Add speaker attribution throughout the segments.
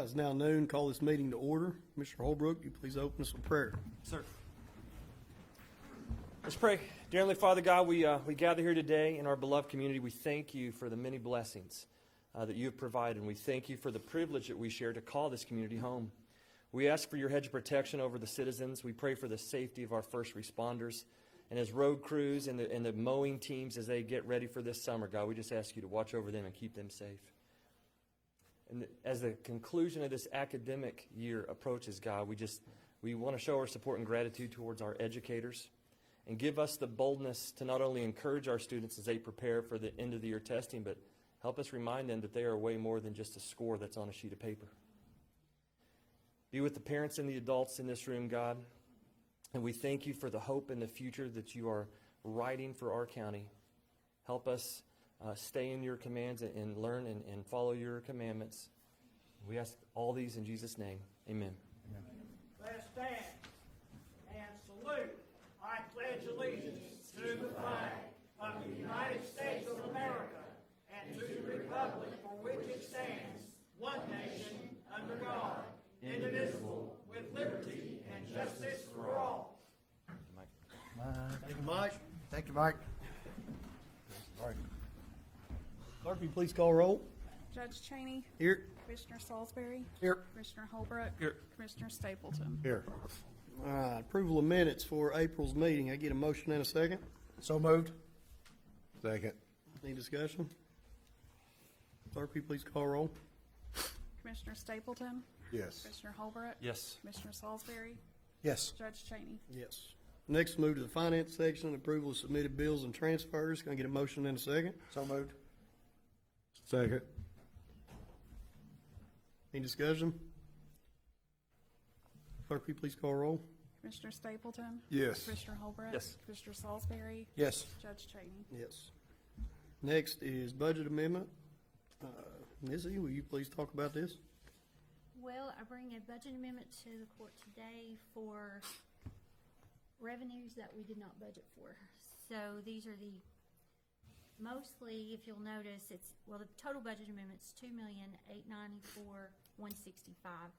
Speaker 1: It's now noon. Call this meeting to order. Mr. Holbrook, you please open us with prayer.
Speaker 2: Sir. Let's pray. Dear Heavenly Father God, we gather here today in our beloved community. We thank you for the many blessings that you have provided, and we thank you for the privilege that we share to call this community home. We ask for your hedge of protection over the citizens. We pray for the safety of our first responders. And as road crews and the mowing teams, as they get ready for this summer, God, we just ask you to watch over them and keep them safe. And as the conclusion of this academic year approaches, God, we want to show our support and gratitude towards our educators and give us the boldness to not only encourage our students as they prepare for the end of the year testing, but help us remind them that they are way more than just a score that's on a sheet of paper. Be with the parents and the adults in this room, God, and we thank you for the hope and the future that you are writing for our county. Help us stay in your commands and learn and follow your commandments. We ask all these in Jesus' name. Amen.
Speaker 3: Let's stand and salute. I pledge allegiance to the flag of the United States of America and to the republic for which it stands, one nation, under God, indivisible, with liberty and justice for all.
Speaker 1: Thank you, Mike.
Speaker 4: Thank you, Mike.
Speaker 1: Clerk, will you please call roll?
Speaker 5: Judge Cheney.
Speaker 1: Here.
Speaker 5: Commissioner Salisbury.
Speaker 1: Here.
Speaker 5: Commissioner Holbrook.
Speaker 2: Here.
Speaker 5: Commissioner Stapleton.
Speaker 4: Here.
Speaker 1: All right, approval of minutes for April's meeting. I get a motion and a second.
Speaker 4: So moved. Second.
Speaker 1: Any discussion? Clerk, will you please call roll?
Speaker 5: Commissioner Stapleton.
Speaker 4: Yes.
Speaker 5: Commissioner Holbrook.
Speaker 2: Yes.
Speaker 5: Commissioner Salisbury.
Speaker 4: Yes.
Speaker 5: Judge Cheney.
Speaker 1: Yes. Next, move to the finance section. Approval of submitted bills and transfers. Can I get a motion and a second?
Speaker 4: So moved. Second.
Speaker 1: Any discussion? Clerk, will you please call roll?
Speaker 5: Commissioner Stapleton.
Speaker 4: Yes.
Speaker 5: Commissioner Holbrook.
Speaker 2: Yes.
Speaker 5: Commissioner Salisbury.
Speaker 4: Yes.
Speaker 5: Judge Cheney.
Speaker 1: Yes. Next is budget amendment. Missy, will you please talk about this?
Speaker 6: Well, I bring a budget amendment to the court today for revenues that we did not budget for. So these are the, mostly, if you'll notice, the total budget amendment's $2,894,165.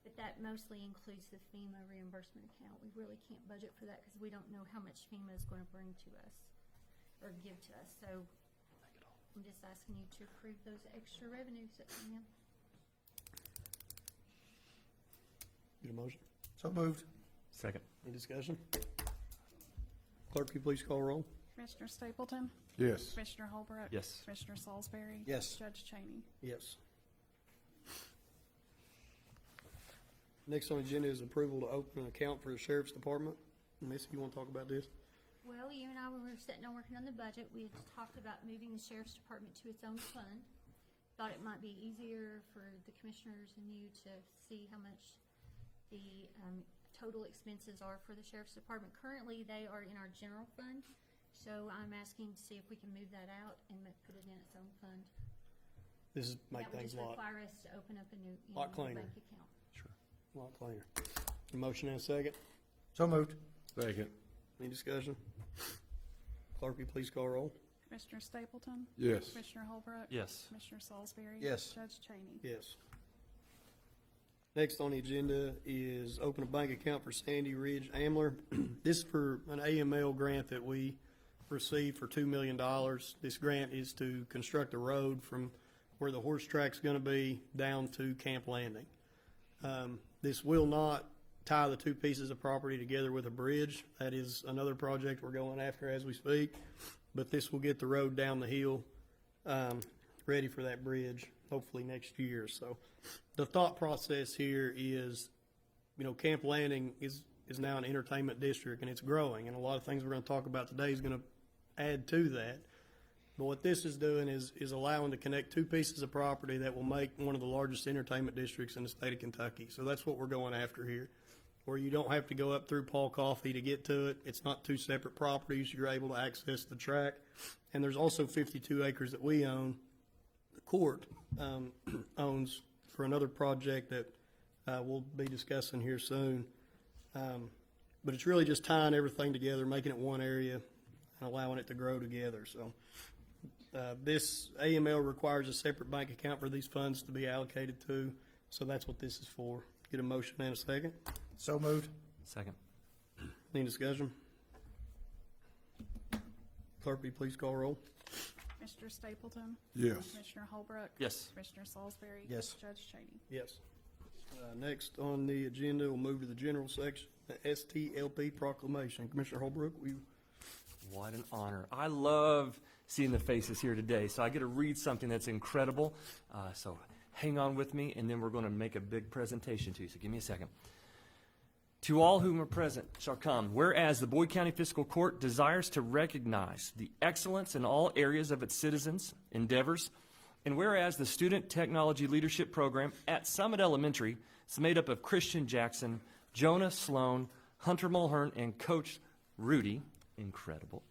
Speaker 6: But that mostly includes the FEMA reimbursement account. We really can't budget for that because we don't know how much FEMA is going to bring to us or give to us. So I'm just asking you to approve those extra revenues that come in.
Speaker 1: Get a motion?
Speaker 4: So moved.
Speaker 2: Second.
Speaker 1: Any discussion? Clerk, will you please call roll?
Speaker 5: Commissioner Stapleton.
Speaker 4: Yes.
Speaker 5: Commissioner Holbrook.
Speaker 2: Yes.
Speaker 5: Commissioner Salisbury.
Speaker 4: Yes.
Speaker 5: Judge Cheney.
Speaker 1: Yes. Next on the agenda is approval to open an account for the Sheriff's Department. Missy, you want to talk about this?
Speaker 6: Well, you and I, when we were sitting down working on the budget, we had talked about moving the sheriff's department to its own fund. Thought it might be easier for the commissioners and you to see how much the total expenses are for the sheriff's department. Currently, they are in our general fund, so I'm asking to see if we can move that out and put it in its own fund.
Speaker 1: This is make
Speaker 6: That would
Speaker 1: things
Speaker 6: just
Speaker 1: a lot
Speaker 6: require us to open up a new
Speaker 1: lot cleaner.
Speaker 6: bank account.
Speaker 1: cleaner. A motion and a second.
Speaker 4: So moved. Second.
Speaker 1: Any discussion? Clerk, will you please call roll?
Speaker 5: Commissioner Stapleton.
Speaker 4: Yes.
Speaker 5: Commissioner Holbrook.
Speaker 2: Yes.
Speaker 5: Commissioner Salisbury.
Speaker 4: Yes.
Speaker 5: Judge Cheney.
Speaker 1: Yes. Next on the agenda is open a bank account for Sandy Ridge Ambler. This is for an AML grant that we received for $2 million. This grant is to construct a road from where the horse track's going to be down to Camp Landing. This will not tie the two pieces of property together with a bridge. That is another project we're going after as we speak. But this will get the road down the hill ready for that bridge hopefully next year. So the thought process here is, Camp Landing is now an entertainment district and it's growing, and a lot of things we're going to talk about today is going to add to that. But what this is doing is allowing to connect two pieces of property that will make one of the largest entertainment districts in the state of Kentucky. So that's what we're going after here, where you don't have to go up through Paul Coffey to get to it. It's not two separate properties. You're able to access the track. And there's also 52 acres that we own. The court owns for another project that we'll be discussing here soon. But it's really just tying everything together, making it one area, and allowing it to grow together. So this AML requires a separate bank account for these funds to be allocated to. So that's what this is for. Get a motion and a second.
Speaker 4: So moved.
Speaker 2: Second.
Speaker 1: Any discussion? Clerk, will you please call roll?
Speaker 5: Commissioner Stapleton?
Speaker 4: Yes.
Speaker 5: Commissioner Holbrook?
Speaker 2: Yes.
Speaker 5: Commissioner Salisbury?
Speaker 4: Yes.
Speaker 5: Judge Cheney?
Speaker 1: Yes. Next on the agenda, we'll move to the general section, the STLP proclamation. Commissioner Holbrook, will you?
Speaker 2: What an honor. I love seeing the faces here today. So I get to read something that's incredible. So hang on with me, and then we're going to make a big presentation to you. So give me a second. To all whom are present shall come, whereas the Boyd County Fiscal Court desires to recognize the excellence in all areas of its citizens' endeavors, and whereas the Student Technology Leadership Program at Summit Elementary is made up of Christian Jackson, Jonah Sloan, Hunter Mulhern, and Coach Rudy, incredible.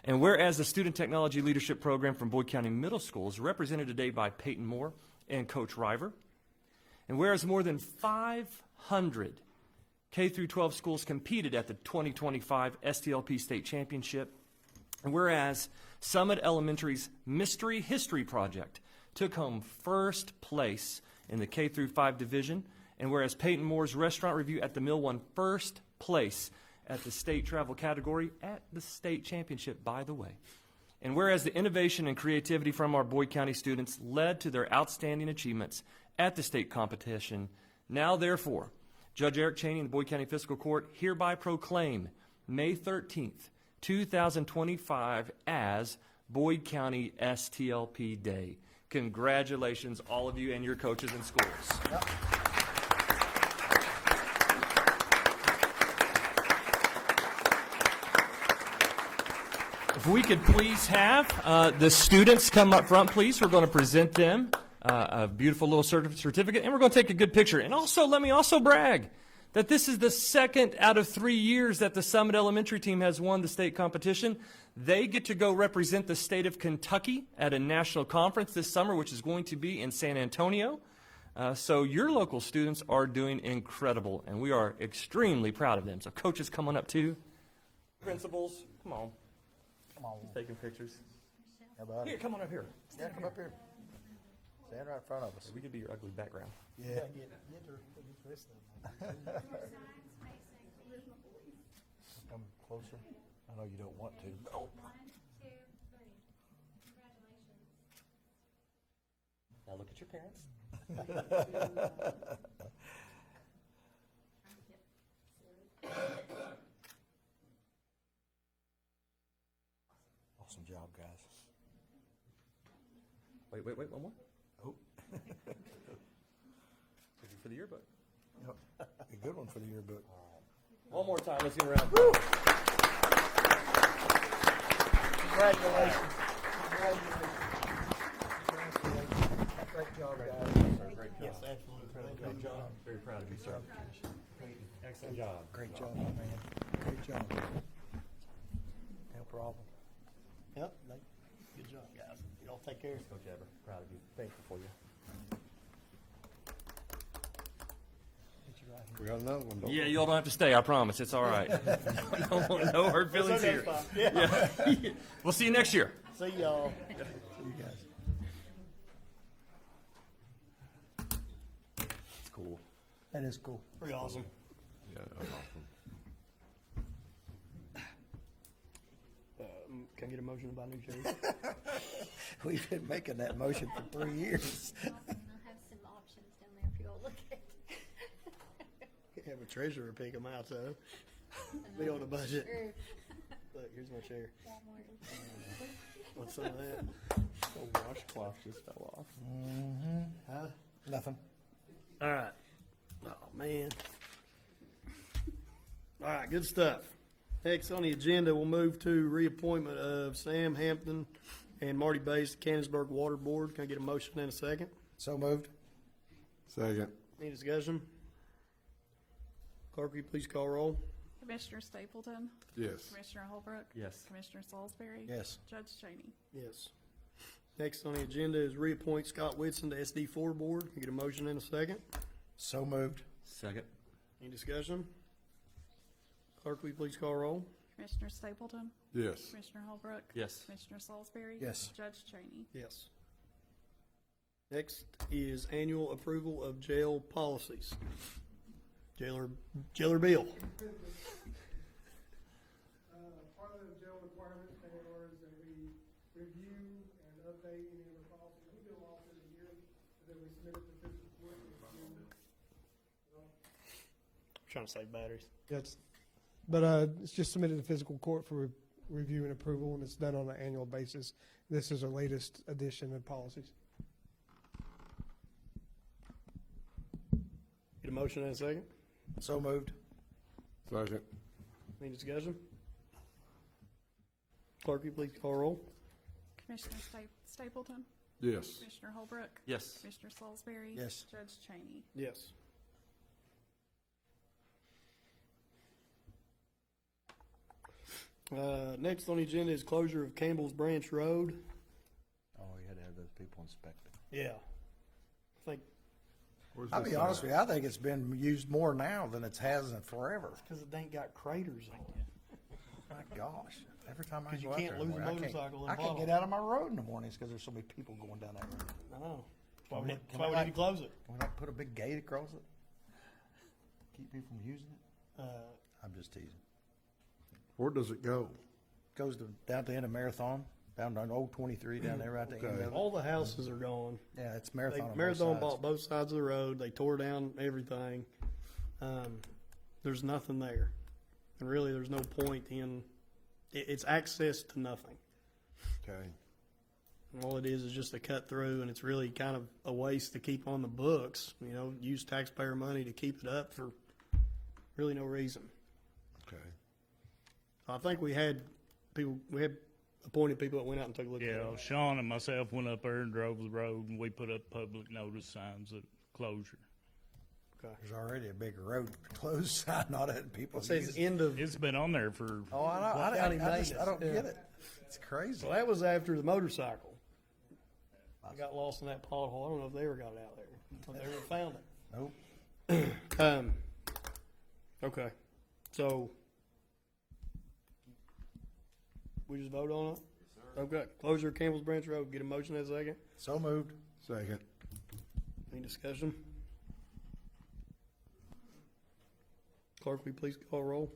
Speaker 2: And whereas the Student Technology Leadership Program from Boyd County Middle School is represented today by Peyton Moore and Coach River, and whereas more than 500 K-12 schools competed at the 2025 STLP State Championship, and whereas Summit Elementary's Mystery History Project took home first place in the K-5 division, and whereas Peyton Moore's Restaurant Review at the Mill won first place at the state travel category at the state championship, by the way. And whereas the innovation and creativity from our Boyd County students led to their outstanding achievements at the state competition, now therefore, Judge Eric Cheney and the Boyd County Fiscal Court hereby proclaim May 13th, 2025 as Boyd County STLP Day. Congratulations, all of you and your coaches and schools. If we could please have the students come up front, please. We're going to present them a beautiful little certificate, and we're going to take a good picture. And also, let me also brag that this is the second out of 3 years that the Summit Elementary team has won the state competition. They get to go represent the state of Kentucky at a national conference this summer, which is going to be in San Antonio. So your local students are doing incredible, and we are extremely proud of them. So coaches, come on up too. Principals, come on.
Speaker 4: Come on.
Speaker 2: Taking pictures.
Speaker 4: How about
Speaker 2: Here,
Speaker 4: it?
Speaker 2: come on up here.
Speaker 4: Yeah, come up here. Stand right in front of us.
Speaker 2: We could be your ugly background.
Speaker 4: Yeah. Come closer. I know you don't want to. Oh.
Speaker 6: 1, 2, 3. Congratulations.
Speaker 2: Now look at your parents.
Speaker 4: Awesome job, guys.
Speaker 2: Wait, one more.
Speaker 4: Oh.
Speaker 2: Looking for the yearbook.
Speaker 4: Yep. A good one for the yearbook.
Speaker 2: One more time, let's give them a round.
Speaker 4: Congratulations. Great job, guys.
Speaker 2: Great job.
Speaker 1: Yes, absolutely.
Speaker 2: Great job. Very proud of you, sir. Excellent job.
Speaker 4: Great job, my man. Great job. No problem.
Speaker 1: Yep, good job, guys. Y'all take care.
Speaker 2: Coach Eber, proud of you. Thankful for you.
Speaker 4: We got another one, don't we?
Speaker 2: Yeah, you all don't have to stay, I promise. It's all right. no hard feelings here. Yeah. We'll see you next year.
Speaker 1: See y'all.
Speaker 4: See you guys.
Speaker 2: It's cool.
Speaker 4: That is cool.
Speaker 1: Pretty awesome.
Speaker 7: Yeah, that's awesome.
Speaker 1: Can I get a motion to buy new chairs?
Speaker 4: We've been making that motion for 3 years.
Speaker 6: I'll have some options down there if you all look at.
Speaker 1: Have a treasurer pick them out, so be on the budget.
Speaker 6: Sure.
Speaker 1: Look, here's my chair.
Speaker 6: Walmart.
Speaker 1: Want some of that?
Speaker 7: The washcloth just fell off.
Speaker 1: Huh?
Speaker 4: Nothing.
Speaker 1: All right. Oh, man. All right, good stuff. Next on the agenda, we'll move to reappointment of Sam Hampton and Marty Bates to Canonsburg Water Board. Can I get a motion in a second?
Speaker 4: So moved.
Speaker 7: Second.
Speaker 1: Any discussion? Clerk, will you please call roll?
Speaker 5: Commissioner Stapleton?
Speaker 7: Yes.
Speaker 5: Commissioner Holbrook?
Speaker 2: Yes.
Speaker 5: Commissioner Salisbury?
Speaker 4: Yes.
Speaker 5: Judge Cheney?
Speaker 1: Yes. Next on the agenda is reappoint Scott Whitson to SD4 Board. Can I get a motion in a second?
Speaker 4: So moved.
Speaker 2: Second.
Speaker 1: Any discussion? Clerk, will you please call roll?
Speaker 5: Commissioner Stapleton?
Speaker 7: Yes.
Speaker 5: Commissioner Holbrook?
Speaker 2: Yes.
Speaker 5: Commissioner Salisbury?
Speaker 4: Yes.
Speaker 5: Judge Cheney?
Speaker 1: Yes. Next is annual approval of jail policies. Jailer Bill.
Speaker 8: Part of the jail requirements that are is that we review and update any of the policies. We do all through the year, and then we submit it to fiscal court.
Speaker 1: Trying to save batteries.
Speaker 8: Yes, but it's just submitted to fiscal court for review and approval, and it's done on an annual basis. This is our latest edition of policies.
Speaker 1: Get a motion in a second.
Speaker 4: So moved.
Speaker 7: Second.
Speaker 1: Any discussion? Clerk, will you please call roll?
Speaker 5: Commissioner Stapleton?
Speaker 7: Yes.
Speaker 5: Commissioner Holbrook?
Speaker 2: Yes.
Speaker 5: Commissioner Salisbury?
Speaker 4: Yes.
Speaker 5: Judge Cheney?
Speaker 1: Yes. Next on the agenda is closure of Campbell's Branch Road.
Speaker 4: Oh, you had to have those people inspect it.
Speaker 1: Yeah. I think
Speaker 7: Where's
Speaker 4: I'll
Speaker 7: this
Speaker 4: be
Speaker 7: at?
Speaker 4: honest with you, I think it's been used more now than it has in forever.
Speaker 1: because it ain't got craters on it.
Speaker 4: My gosh, every time I
Speaker 1: 'Cause you
Speaker 4: go out
Speaker 1: can't
Speaker 4: there,
Speaker 1: lose
Speaker 4: in the
Speaker 1: a
Speaker 4: morning,
Speaker 1: motorcycle in
Speaker 4: I can't
Speaker 1: Bottle.
Speaker 4: get out of my road in the mornings because there's so many people going down that road.
Speaker 1: I know. That's why we
Speaker 4: Can
Speaker 1: need,
Speaker 4: we-
Speaker 1: that's why we need to close it.
Speaker 4: Can we not put a big gate across it? Keep people from using it?
Speaker 1: Uh,
Speaker 4: I'm just teasing.
Speaker 7: Where does it go?
Speaker 4: Goes to, down to the end of Marathon, down to old 23 down there right at the end
Speaker 7: Okay.
Speaker 4: of it.
Speaker 1: all the houses are gone.
Speaker 4: Yeah, it's
Speaker 1: They,
Speaker 4: Marathon on both
Speaker 1: Marathon
Speaker 4: sides.
Speaker 1: bought both sides of the road. They tore down everything. There's nothing there. And really, there's no point in, it's access to nothing.
Speaker 7: Okay.
Speaker 1: And all it is just a cut through, and it's really kind of a waste to keep on the books, you know, use taxpayer money to keep it up for really no reason.
Speaker 7: Okay.
Speaker 1: I think we had appointed people that went out and took a look at
Speaker 9: Yeah,
Speaker 1: it.
Speaker 9: Sean and myself went up there and drove the road, and we put up public notice signs of closure.
Speaker 4: There's already a big road closed sign on it, and people
Speaker 1: It says
Speaker 4: use it.
Speaker 1: end of,
Speaker 9: It's been on there for,
Speaker 4: Oh, I know.
Speaker 1: County
Speaker 4: I just, I don't
Speaker 1: maintenance,
Speaker 4: get it. It's crazy.
Speaker 1: well, that was after the motorcycle. I got lost in that pothole. I don't know if they ever got it out there. If they ever found it.
Speaker 4: Nope.
Speaker 1: Okay, so we just vote on it? Okay, closure of Campbell's Branch Road, get a motion in a second.
Speaker 4: So moved.
Speaker 7: Second.
Speaker 1: Any discussion? Clerk, will you please call roll?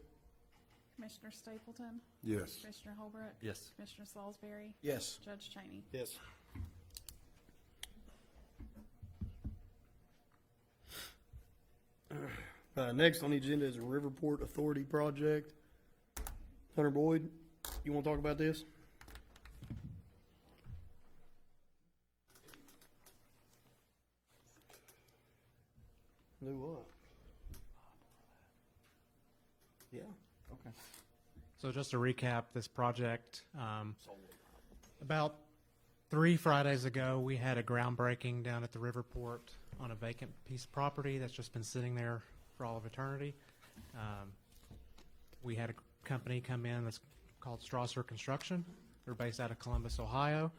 Speaker 5: Commissioner Stapleton?
Speaker 7: Yes.
Speaker 5: Commissioner Holbrook?
Speaker 2: Yes.
Speaker 5: Commissioner Salisbury?
Speaker 4: Yes.
Speaker 5: Judge Cheney?
Speaker 1: Yes. Next on the agenda is a Riverport Authority project. Hunter Boyd, you want to talk about this? Do what? Yeah, okay.
Speaker 10: So just to recap this project, about 3 Fridays ago, we had a groundbreaking down at the Riverport on a vacant piece of property that's just been sitting there for all of eternity. We had a company come in that's called Strasser Construction. They're based out of Columbus, Ohio.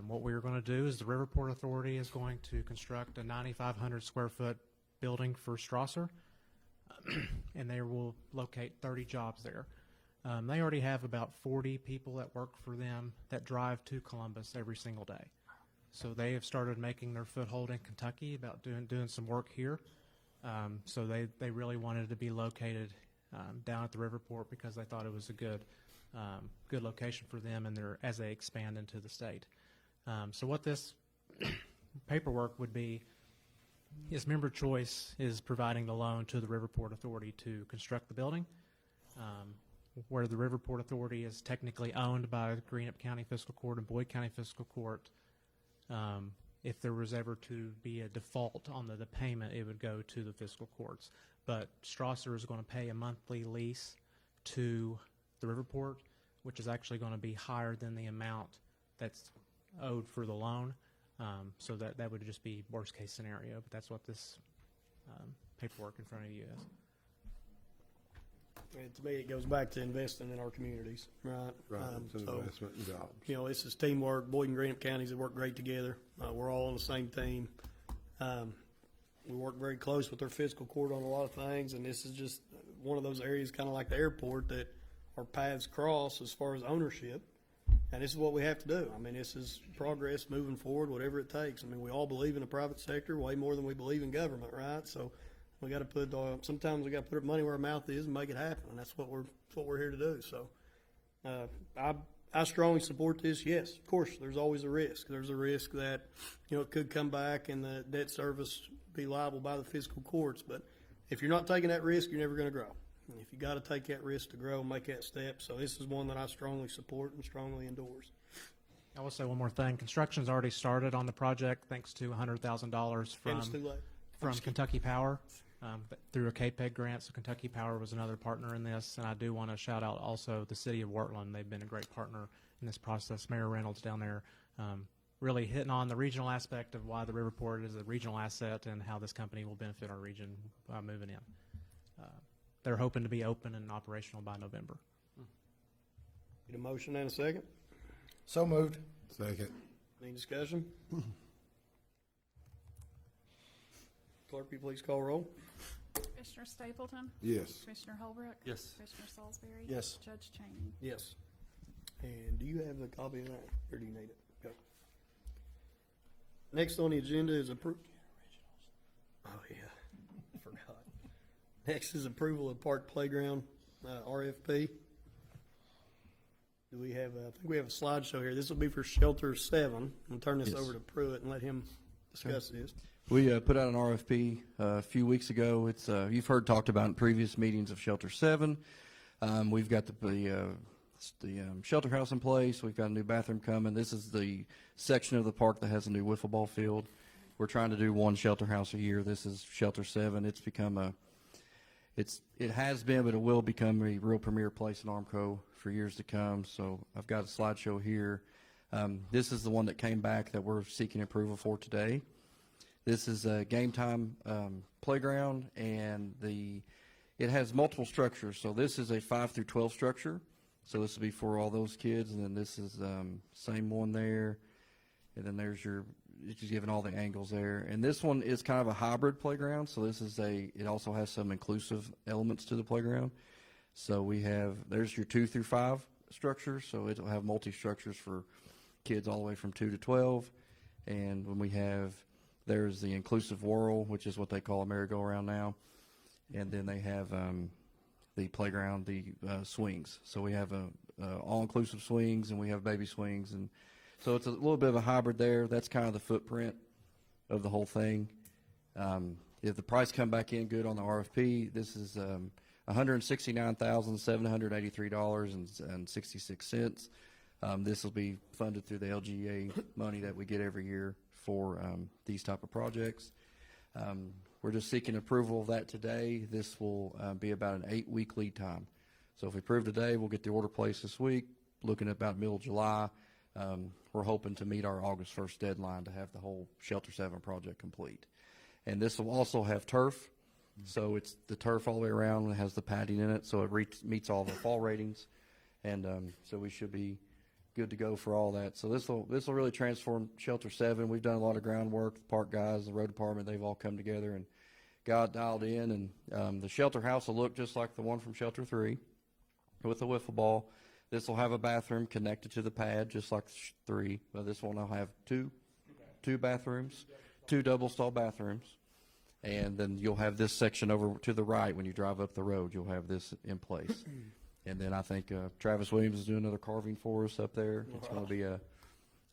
Speaker 10: What we are going to do is the Riverport Authority is going to construct a 9,500 square foot building for Strasser, and they will locate 30 jobs there. They already have about 40 people that work for them that drive to Columbus every single day. So they have started making their foothold in Kentucky about doing some work here. So they really wanted to be located down at the Riverport because they thought it was a good location for them and as they expand into the state. So what this paperwork would be is Member Choice is providing the loan to the Riverport Authority to construct the building. Where the Riverport Authority is technically owned by Greenup County Fiscal Court and Boyd County Fiscal Court, if there was ever to be a default on the payment, it would go to the fiscal courts. But Strasser is going to pay a monthly lease to the Riverport, which is actually going to be higher than the amount that's owed for the loan. So that would just be worst case scenario, but that's what this paperwork in front of you is.
Speaker 1: And to me, it goes back to investing in our communities, right?
Speaker 7: Right. It's an
Speaker 1: So,
Speaker 7: investment in jobs.
Speaker 1: you know, this is teamwork. Boyd and Greenup counties have worked great together. We're all on the same team. We work very close with our fiscal court on a lot of things, and this is just one of those areas, kind of like the airport, that our paths cross as far as ownership. And this is what we have to do. I mean, this is progress moving forward, whatever it takes. I mean, we all believe in the private sector way more than we believe in government, right? So we got to put, sometimes we got to put our money where our mouth is and make it happen. And that's what we're here to do. So, I strongly support this. Yes, of course, there's always a risk. There's a risk that, it could come back and the debt service be liable by the fiscal courts. But if you're not taking that risk, you're never going to grow. And if you got to take that risk to grow, make that step. So this is one that I strongly support and strongly endorse.
Speaker 10: I will say one more thing. Construction's already started on the project thanks to $100,000
Speaker 1: And it's too late.
Speaker 10: from Kentucky Power through a KPEG grant. So Kentucky Power was another partner in this. And I do want to shout out also the city of Wortland. They've been a great partner in this process. Mayor Reynolds down there really hitting on the regional aspect of why the Riverport is a regional asset and how this company will benefit our region moving in. They're hoping to be open and operational by November.
Speaker 1: Get a motion and a second.
Speaker 4: So moved.
Speaker 7: Second.
Speaker 1: Any discussion? Clerk, will you please call roll?
Speaker 5: Commissioner Stapleton?
Speaker 7: Yes.
Speaker 5: Commissioner Holbrook?
Speaker 2: Yes.
Speaker 5: Commissioner Salisbury?
Speaker 4: Yes.
Speaker 5: Judge Cheney?
Speaker 1: Yes. And do you have the copy of that, or do you need it? Go. Next on the agenda is Oh, yeah, I forgot. Next is approval of park playground, RFP. Do we have, I think we have a slideshow here. This will be for Shelter 7. I'm gonna turn this
Speaker 11: Yes.
Speaker 1: over to Pruitt and let him discuss this.
Speaker 11: We put out an RFP a few weeks ago. It's you've heard talked about in previous meetings of Shelter 7. We've got the shelter house in place. We've got a new bathroom coming. This is the section of the park that has a new wiffle ball field. We're trying to do one shelter house a year. This is Shelter 7. It's become it has been, but it will become a real premier place in Armco for years to come. So I've got a slideshow here. This is the one that came back that we're seeking approval for today. This is a game time playground, and it has multiple structures. So this is a 5 through 12 structure. So this will be for all those kids, and then this is same one there, and then there's it's just giving all the angles there. And this one is kind of a hybrid playground. So this is it also has some inclusive elements to the playground. So there's your 2 through 5 structure. So it'll have multi-structures for kids all the way from 2 to 12. And when there's the inclusive whirl, which is what they call a merry-go-round now. And then they have the playground, the swings. So we have all-inclusive swings, and we have baby swings. And so it's a little bit of a hybrid there. That's kind of the footprint of the whole thing. If the price come back in good on the RFP, this is $169,783.66. This will be funded through the LGA money that we get every year for these type of projects. We're just seeking approval of that today. This will be about an 8-week lead time. So if we approve today, we'll get the order placed this week, looking at about middle of July. We're hoping to meet our August 1st deadline to have the whole Shelter 7 project complete. And this will also have turf. So it's the turf all the way around, and it has the padding in it, so it meets all the fall ratings. And so we should be good to go for all that. So this will really transform Shelter 7. We've done a lot of groundwork. The park guys, the road department, they've all come together and got dialed in. And the shelter house will look just like the one from Shelter 3 with a wiffle ball. This will have a bathroom connected to the pad, just like 3. But this one will have two bathrooms, 2 double-stall bathrooms. And then you'll have this section over to the right when you drive up the road. You'll have this in place. And then I think Travis Williams is doing another carving for us up there. It's going to be a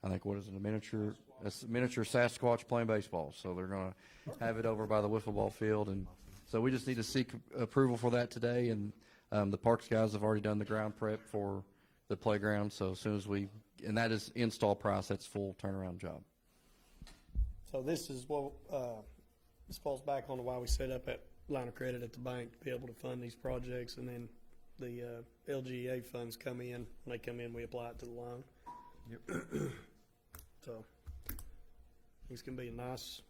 Speaker 11: miniature Sasquatch playing baseball. So they're going to have it over by the wiffle ball field. And so we just need to seek approval for that today. And the parks guys have already done the ground prep for the playground. So as soon as and that is install price, that's full turnaround job.
Speaker 1: So this is what, this falls back on why we set up that line of credit at the bank to be able to fund these projects, and then the LGA funds come in. When they come in, we apply it to the line.
Speaker 11: Yep.
Speaker 1: So it's gonna be a nice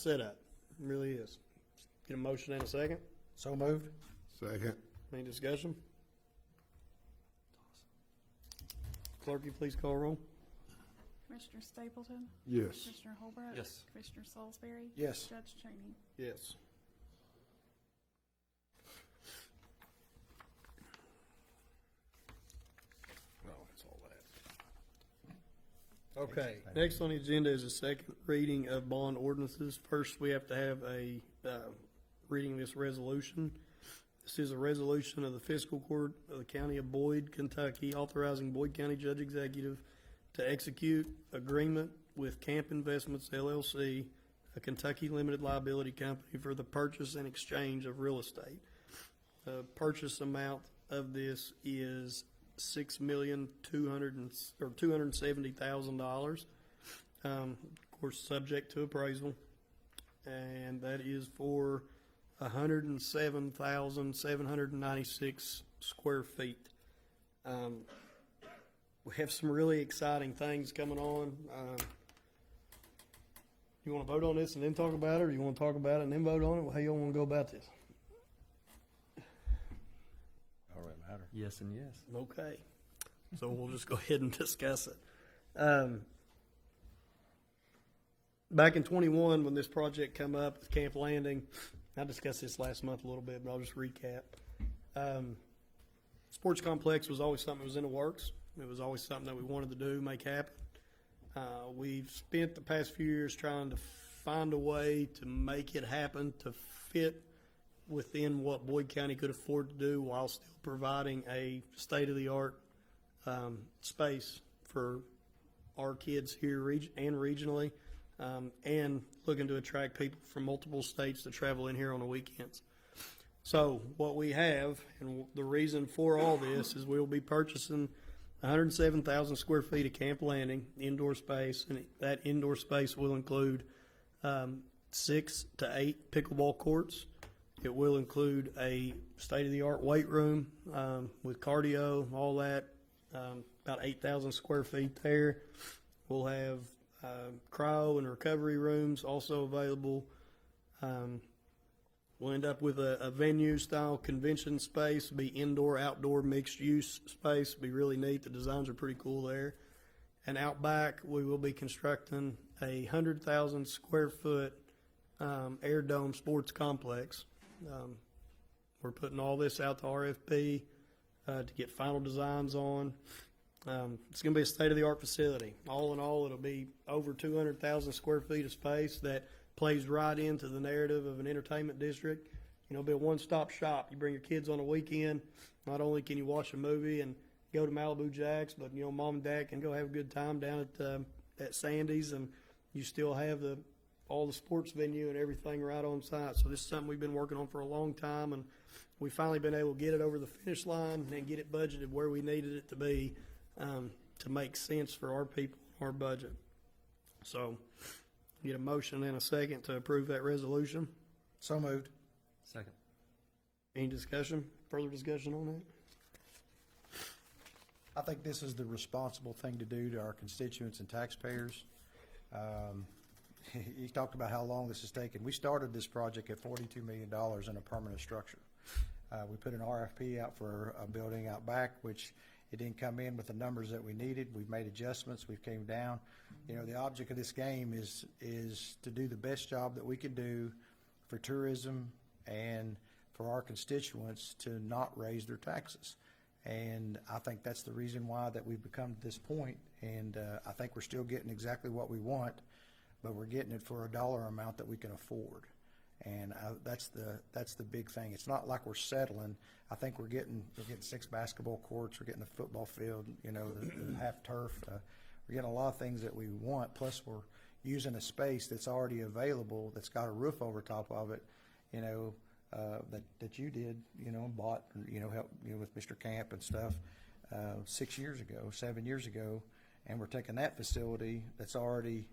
Speaker 1: setup. It really is. Get a motion in a second.
Speaker 4: So moved.
Speaker 7: Second.
Speaker 1: Any discussion? Clerk, you please call roll.
Speaker 5: Commissioner Stapleton?
Speaker 7: Yes.
Speaker 5: Commissioner Holbrook?
Speaker 2: Yes.
Speaker 5: Commissioner Salisbury?
Speaker 4: Yes.
Speaker 5: Judge Cheney?
Speaker 1: Yes. Oh, that's all that. Okay, next on the agenda is a second reading of bond ordinances. First, we have to have a reading of this resolution. This is a resolution of the Fiscal Court of the County of Boyd, Kentucky, authorizing Boyd County Judge Executive to execute agreement with Camp Investments LLC, a Kentucky limited liability company, for the purchase and exchange of real estate. The purchase amount of this is $6,270,000. Of course, subject to appraisal, and that is for 107,796 square feet. We have some really exciting things coming on. You want to vote on this and then talk about it, or you want to talk about it and then vote on it? How you want to go about this?
Speaker 7: All right, matter.
Speaker 2: Yes and yes.
Speaker 1: Okay, so we'll just go ahead and discuss it. Back in '21, when this project come up with Camp Landing, I discussed this last month a little bit, but I'll just recap. Sports complex was always something that was in the works. It was always something that we wanted to do, make happen. We've spent the past few years trying to find a way to make it happen, to fit within what Boyd County could afford to do while still providing a state-of-the-art space for our kids here and regionally, and looking to attract people from multiple states to travel in here on the weekends. So what we have, and the reason for all this, is we'll be purchasing 107,000 square feet of Camp Landing indoor space, and that indoor space will include 6 to 8 pickleball courts. It will include a state-of-the-art weight room with cardio, all that, about 8,000 square feet there. We'll have cryo and recovery rooms also available. We'll end up with a venue-style convention space, be indoor-outdoor mixed-use space, be really neat. The designs are pretty cool there. And out back, we will be constructing a 100,000 square foot air dome sports complex. We're putting all this out to RFP to get final designs on. It's going to be a state-of-the-art facility. All in all, it'll be over 200,000 square feet of space that plays right into the narrative of an entertainment district. You know, it'll be a one-stop shop. You bring your kids on a weekend. Not only can you watch a movie and go to Malibu Jack's, but, you know, mom and dad can go have a good time down at Sandy's, and you still have all the sports venue and everything right on site. So this is something we've been working on for a long time, and we've finally been able to get it over the finish line and get it budgeted where we needed it to be to make sense for our people, our budget. So get a motion and a second to approve that resolution.
Speaker 4: So moved.
Speaker 2: Second.
Speaker 1: Any discussion, further discussion on that?
Speaker 4: I think this is the responsible thing to do to our constituents and taxpayers. You talked about how long this has taken. We started this project at $42 million in a permanent structure. We put an RFP out for a building out back, which it didn't come in with the numbers that we needed. We've made adjustments. We've came down. You know, the object of this game is to do the best job that we can do for tourism and for our constituents to not raise their taxes. And I think that's the reason why that we've become to this point. And I think we're still getting exactly what we want, but we're getting it for a dollar amount that we can afford. And that's the big thing. It's not like we're settling. I think we're getting 6 basketball courts. We're getting a football field. You know, the half turf. We're getting a lot of things that we want. Plus, we're using a space that's already available, that's got a roof over top of it. You know, that you did. You know, bought. You know, helped with Mr. Camp and stuff 7 years ago, and we're taking that facility that's already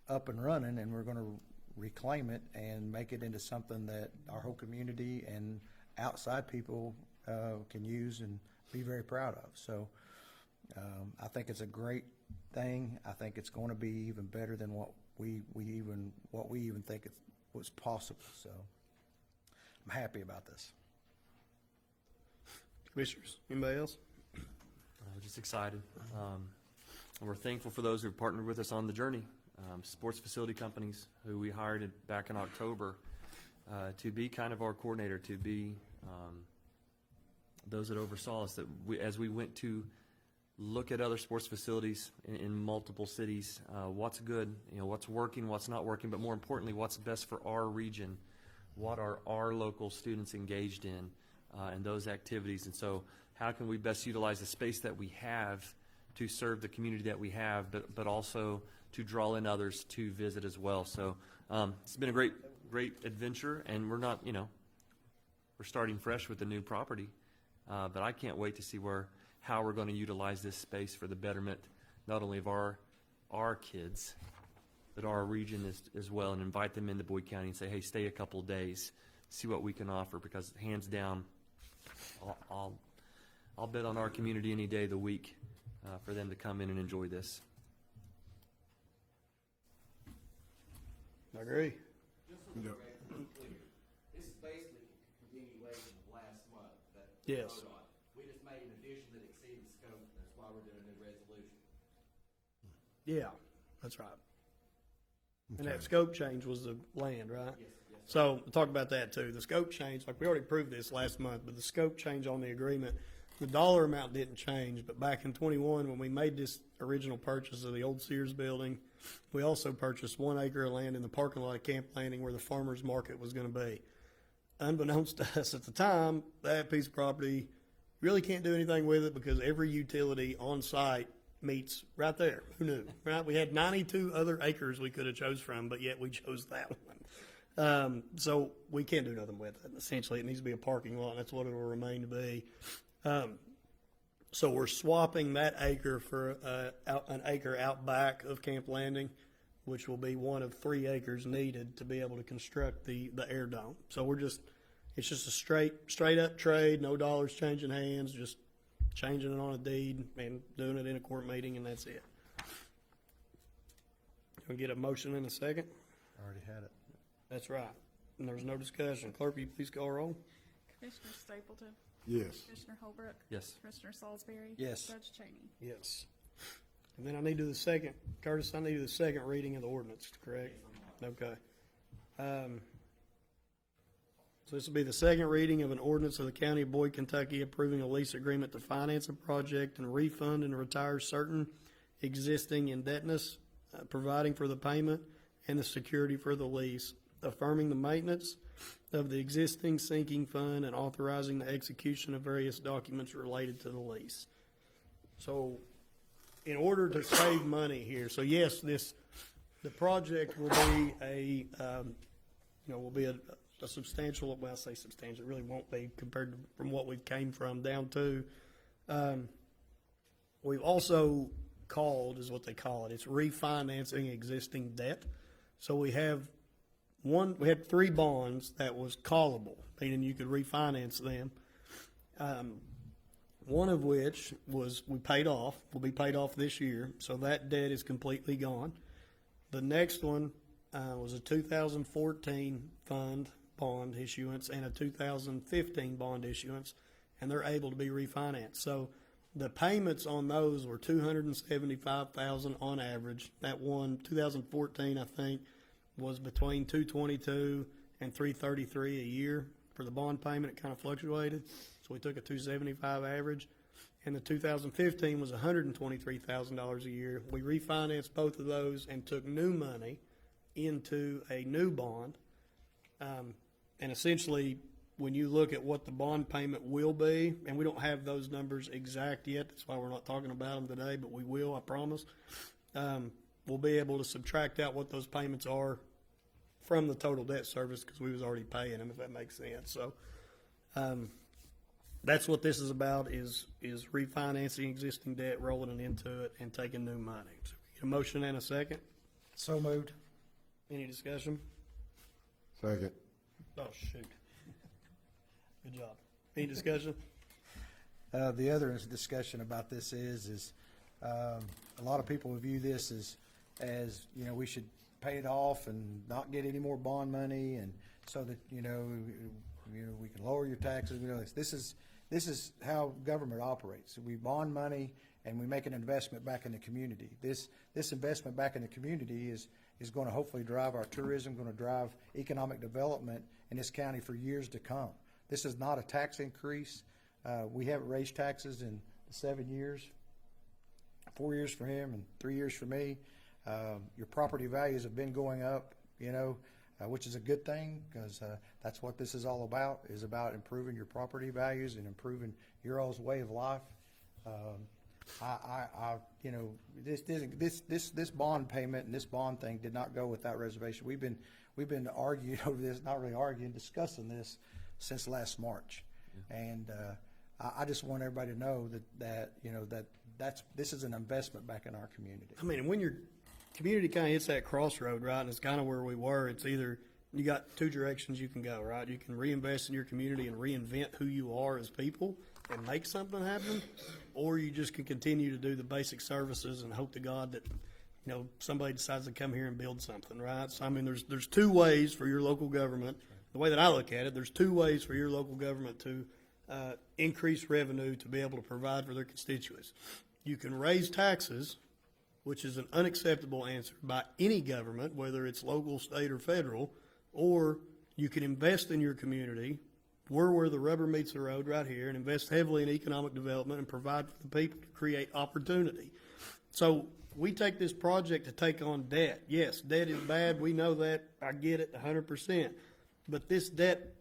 Speaker 4: up and running, and we're going to reclaim it and make it into something that our whole community and outside people can use and be very proud of. So I think it's a great thing. I think it's going to be even better than what we even think it was possible. So I'm happy about this.
Speaker 1: Commissioners, anybody else?
Speaker 2: We're just excited. And we're thankful for those who have partnered with us on the journey. Sports facility companies who we hired back in October to be kind of our coordinator, to be those that oversaw us, that as we went to look at other sports facilities in multiple cities, what's good, what's working, what's not working, but more importantly, what's best for our region, what are our local students engaged in those activities. And so how can we best utilize the space that we have to serve the community that we have, but also to draw in others to visit as well. So it's been a great adventure, and we're not, we're starting fresh with a new property, but I can't wait to see how we're going to utilize this space for the betterment, not only of our kids, but our region as well, and invite them into Boyd County and say, hey, stay a couple of days, see what we can offer, because hands down, I'll bet on our community any day of the week for them to come in and enjoy this.
Speaker 1: I agree.
Speaker 12: Just so the record is clear, this is basically a continuation of last month that we
Speaker 1: Yes.
Speaker 12: voted on. We just made an addition that exceeded the scope, that's why we're doing a new resolution.
Speaker 1: Yeah, that's right. And that scope change was the land, right? So we'll talk about that too. The scope change, like we already approved this last month, but the scope change on the agreement, the dollar amount didn't change, but back in 21, when we made this original purchase of the old Sears building, we also purchased 1 acre of land in the parking lot of Camp Landing where the farmer's market was going to be. Unbeknownst to us at the time, that piece of property, really can't do anything with it because every utility on site meets right there. Who knew, right? We had 92 other acres we could have chose from, but yet we chose that one. So we can't do nothing with it. Essentially, it needs to be a parking lot, and that's what it will remain to be. So we're swapping that acre for an acre out back of Camp Landing, which will be one of 3 acres needed to be able to construct the air dome. So it's just a straight up trade, no dollars changing hands, just changing it on a deed and doing it in a court meeting, and that's it. Can we get a motion in a second?
Speaker 4: Already had it.
Speaker 1: That's right. And there's no discussion. Clerk, will you please call roll?
Speaker 5: Commissioner Stapleton?
Speaker 7: Yes.
Speaker 5: Commissioner Holbrook?
Speaker 2: Yes.
Speaker 5: Commissioner Salisbury?
Speaker 4: Yes.
Speaker 5: Judge Cheney?
Speaker 1: Yes. And then I need to do the second, Curtis, I need to do the second reading of the ordinance, correct? Okay. So this will be the second reading of an ordinance of the County of Boyd, Kentucky, approving a lease agreement to finance a project and refund and retire certain existing indebtedness, providing for the payment and the security for the lease, affirming the maintenance of the existing sinking fund, and authorizing the execution of various documents related to the lease. So in order to save money here, so yes, the project will be a substantial, well, I say substantial, it really won't be compared to from what we came from down to. We've also called, is what they call it, it's refinancing existing debt. So we had 3 bonds that was callable, meaning you could refinance them. One of which will be paid off this year, so that debt is completely gone. The next one was a 2014 bond issuance and a 2015 bond issuance, and they're able to be refinanced. So the payments on those were $275,000 on average. That one, 2014, I think, was between $222 and $333 a year for the bond payment. It kind of fluctuated, so we took a $275 average. And the 2015 was $123,000 a year. We refinanced both of those and took new money into a new bond. And essentially, when you look at what the bond payment will be, and we don't have those numbers exact yet, that's why we're not talking about them today, but we will, I promise. We'll be able to subtract out what those payments are from the total debt service because we was already paying them, if that makes sense. So that's what this is about, is refinancing existing debt, rolling it into it, and taking new money. So we get a motion and a second.
Speaker 4: So moved.
Speaker 1: Any discussion?
Speaker 7: Second.
Speaker 1: Oh, shoot. Good job. Any discussion?
Speaker 4: The other discussion about this is a lot of people view this as we should pay it off and not get any more bond money, and so that we can lower your taxes. This is how government operates. We bond money and we make an investment back in the community. This investment back in the community is going to hopefully drive our tourism, going to drive economic development in this county for years to come. This is not a tax increase. We haven't raised taxes in 7 years, 4 years for him and 3 years for me. Your property values have been going up, which is a good thing, because that's what this is all about, is about improving your property values and improving your all's way of life. This bond payment and this bond thing did not go without reservation. We've been arguing over this, not really arguing, discussing this since last March. And I just want everybody to know this is an investment back in our community.
Speaker 1: I mean, when your community kind of hits that crossroad, right, and it's kind of where we were, it's either, you got two directions you can go, right? You can reinvest in your community and reinvent who you are as people and make something happen, or you just can continue to do the basic services and hope to God that, somebody decides to come here and build something, right? So, I mean, there's two ways for your local government. The way that I look at it, there's two ways for your local government to increase revenue to be able to provide for their constituents. You can raise taxes, which is an unacceptable answer by any government, whether it's local, state, or federal, or you can invest in your community. We're where the rubber meets the road right here, and invest heavily in economic development and provide for the people to create opportunity. So we take this project to take on debt. Yes, debt is bad. We know that. I get it 100%. But this debt,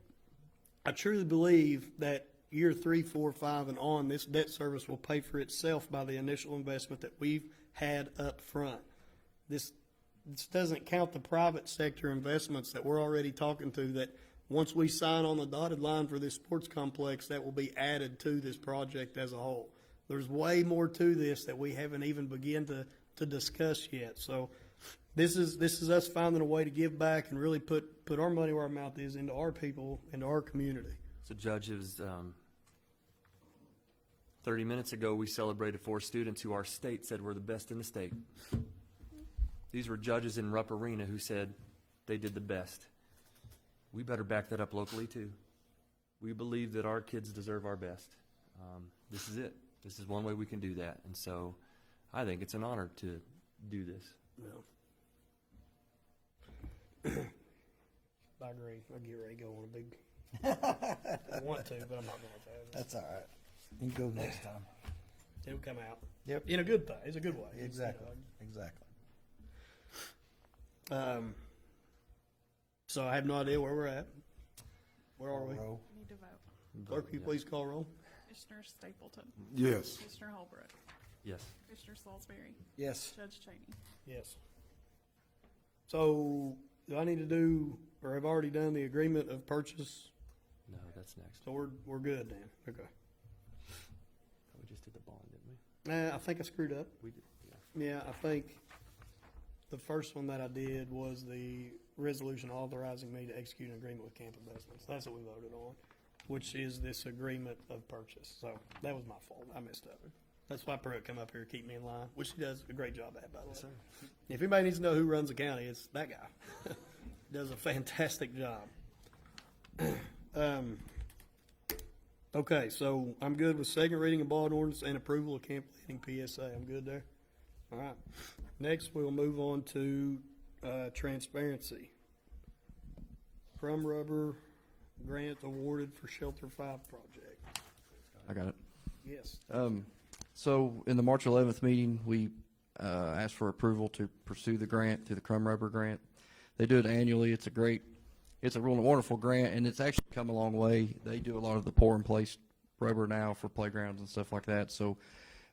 Speaker 1: I truly believe that year 3, 4, 5, and on, this debt service will pay for itself by the initial investment that we've had up front. This doesn't count the private sector investments that we're already talking to, that once we sign on the dotted line for this sports complex, that will be added to this project as a whole. There's way more to this that we haven't even begun to discuss yet. So this is us finding a way to give back and really put our money where our mouth is, into our people, into our community.
Speaker 2: So Judge, it was 30 minutes ago we celebrated 4 students who our state said were the best in the state. These were judges in Rupp Arena who said they did the best. We better back that up locally too. We believe that our kids deserve our best. This is it. This is one way we can do that. And so I think it's an honor to do this.
Speaker 1: Yeah. I agree. I get ready to go on a big. I want to, but I'm not going to.
Speaker 4: That's all right. You can go next time.
Speaker 1: It'll come out.
Speaker 4: Yep.
Speaker 1: In a good thing. It's a good way.
Speaker 4: Exactly. Exactly.
Speaker 1: So I have no idea where we're at. Where are we?
Speaker 4: Roll.
Speaker 5: Need to vote.
Speaker 1: Clerk, will you please call roll?
Speaker 5: Commissioner Stapleton.
Speaker 7: Yes.
Speaker 5: Commissioner Holbrook.
Speaker 2: Yes.
Speaker 5: Commissioner Salisbury.
Speaker 4: Yes.
Speaker 5: Judge Cheney.
Speaker 1: Yes. So do I need to do, or have already done the agreement of purchase?
Speaker 2: No, that's next.
Speaker 1: So we're good then. Okay.
Speaker 2: We just did the bond, didn't we?
Speaker 1: I think I screwed up.
Speaker 2: We did, yeah.
Speaker 1: Yeah, I think the first one that I did was the resolution authorizing me to execute an agreement with Camp Investments. That's what we voted on, which is this agreement of purchase. So that was my fault. I messed up. That's why Pruitt come up here to keep me in line, which he does a great job at, by the way. If anybody needs to know who runs the county, it's that guy. Does a fantastic job. Okay, so I'm good with second reading of bond ordinance and approval of Camp Landing PSA. I'm good there. All right. Next, we'll move on to transparency. Crumb Rubber grant awarded for Shelter 5 project.
Speaker 11: I got it.
Speaker 1: Yes.
Speaker 11: So in the March 11th meeting, we asked for approval to pursue the grant through the Crumb Rubber grant. They do it annually. It's a real wonderful grant, and it's actually come a long way. They do a lot of the pour-in-place rubber now for playgrounds and stuff like that. So